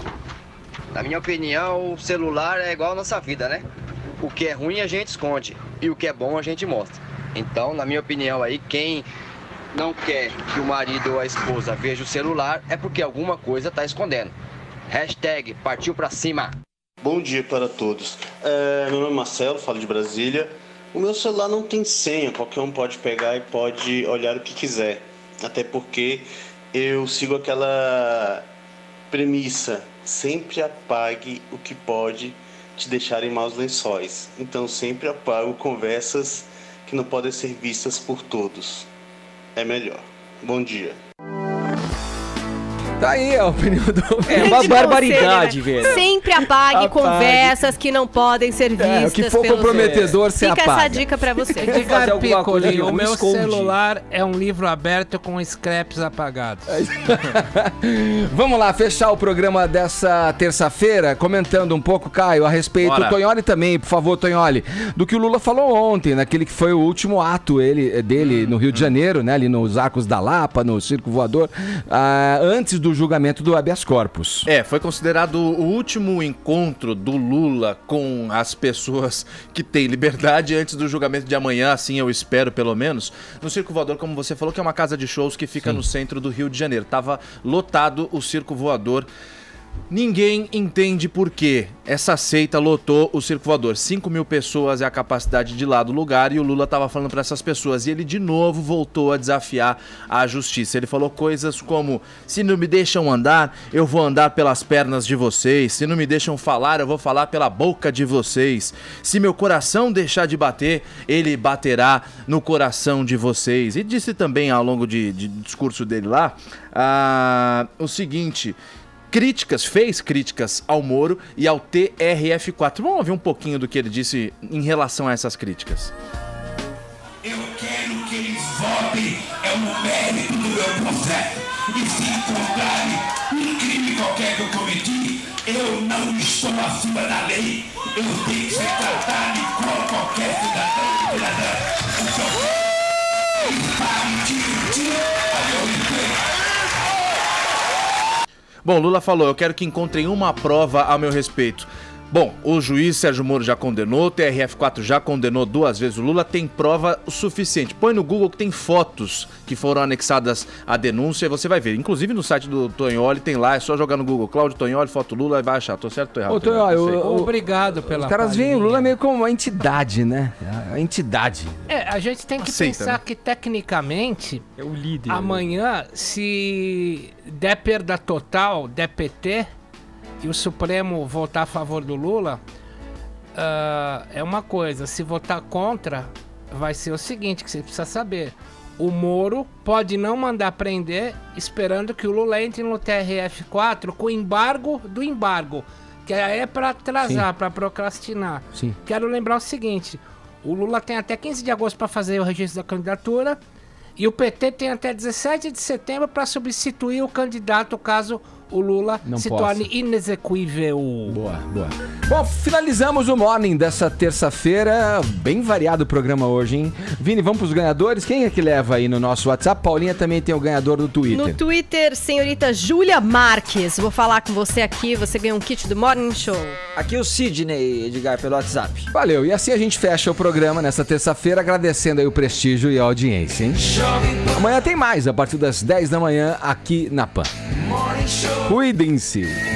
Na minha opinião, o celular é igual a nossa vida, né? O que é ruim a gente esconde e o que é bom a gente mostra. Então, na minha opinião aí, quem não quer que o marido ou a esposa veja o celular é porque alguma coisa está escondendo. Hashtag partiu pra cima. Bom dia para todos. Meu nome é Marcelo, falo de Brasília. O meu celular não tem senha, qualquer um pode pegar e pode olhar o que quiser. Até porque eu sigo aquela premissa, sempre apague o que pode te deixar em maus lençóis. Então sempre apago conversas que não podem ser vistas por todos. É melhor. Bom dia. Tá aí a opinião do... É uma barbaridade, velho. Sempre apague conversas que não podem ser vistas. O que for comprometedor, você Fica apaga. essa dica pra você. Edgar Piccoli, o meu celular é um livro aberto com scraps apagados. Vamos lá, fechar o programa dessa terça-feira, comentando um pouco, Caio, a respeito, Bora. Tonholi também, por favor, Tonholi, do que o Lula falou ontem, naquele que foi o último ato dele no Rio de Janeiro, né, ali nos Arcos da Lapa, no Circo Voador, antes do julgamento do habeas corpus. Foi considerado o último encontro do Lula com as pessoas que têm liberdade antes do julgamento de amanhã, assim eu espero pelo menos, no Circo Voador, como você falou, que é uma casa de shows que fica no centro do Rio de Janeiro. Tava lotado o Circo Voador. Ninguém entende por quê. Essa seita lotou o Circo Voador. 5 mil pessoas é a capacidade de lá do lugar e o Lula estava falando para essas pessoas. E ele de novo voltou a desafiar a justiça. Ele falou coisas como: se não me deixam andar, eu vou andar pelas pernas de vocês. Se não me deixam falar, eu vou falar pela boca de vocês. Se meu coração deixar de bater, ele baterá no coração de vocês. E disse também ao longo de discurso dele lá o seguinte... fez críticas ao Moro e ao TRF4. Vamos ouvir um pouquinho do que ele disse em relação a essas críticas. Eu quero que eles votem, é o mérito do meu processo. E se encontrarem um crime qualquer que eu cometi, eu não estou acima da lei. Eu tenho que ser tratado igual qualquer cidadão e cidadã. Bom, Lula falou, eu quero que encontrem uma prova a meu respeito. Bom, o juiz Sérgio Moro já condenou, o TRF4 já condenou 2 vezes o Lula, tem prova o suficiente. Põe no Google que tem fotos que foram anexadas à denúncia e você vai ver. Inclusive no site do Tonholi tem lá, é só jogar no Google, Cláudio Tonholi, foto Lula, e vai achar. Tô certo ou tô errado? Ô, Tonholi, obrigado pela Os caras veem o Lula meio como uma entidade, né? A entidade. A gente tem que pensar que tecnicamente, é o líder. Amanhã, se der perda total, der PT... e o Supremo votar a favor do Lula, é uma coisa. Se votar contra, vai ser o seguinte, que você precisa saber. O Moro pode não mandar prender, esperando que o Lula entre no TRF4 com o embargo do embargo. que é pra atrasar, pra procrastinar. Sim. Quero lembrar o seguinte, o Lula tem até 15 de agosto para fazer o registro da candidatura e o PT tem até 17 de setembro para substituir o candidato caso o Lula Não se possa. torne inexequível. Boa. Bom, finalizamos o Morning dessa terça-feira. Bem variado o programa hoje, hein? Vini, vamos pros ganhadores? Quem é que leva aí no nosso WhatsApp? Paulinha também tem o ganhador do Twitter. No Twitter, senhorita Júlia Marques. Vou falar com você aqui, você ganha um kit do Morning Show. Aqui o Sidney, Edgar, pelo WhatsApp. Valeu, e assim a gente fecha o programa nessa terça-feira, agradecendo aí o prestígio e a audiência, hein? Amanhã tem mais, a partir das 10 da manhã, aqui na PAN. Cuidem-se!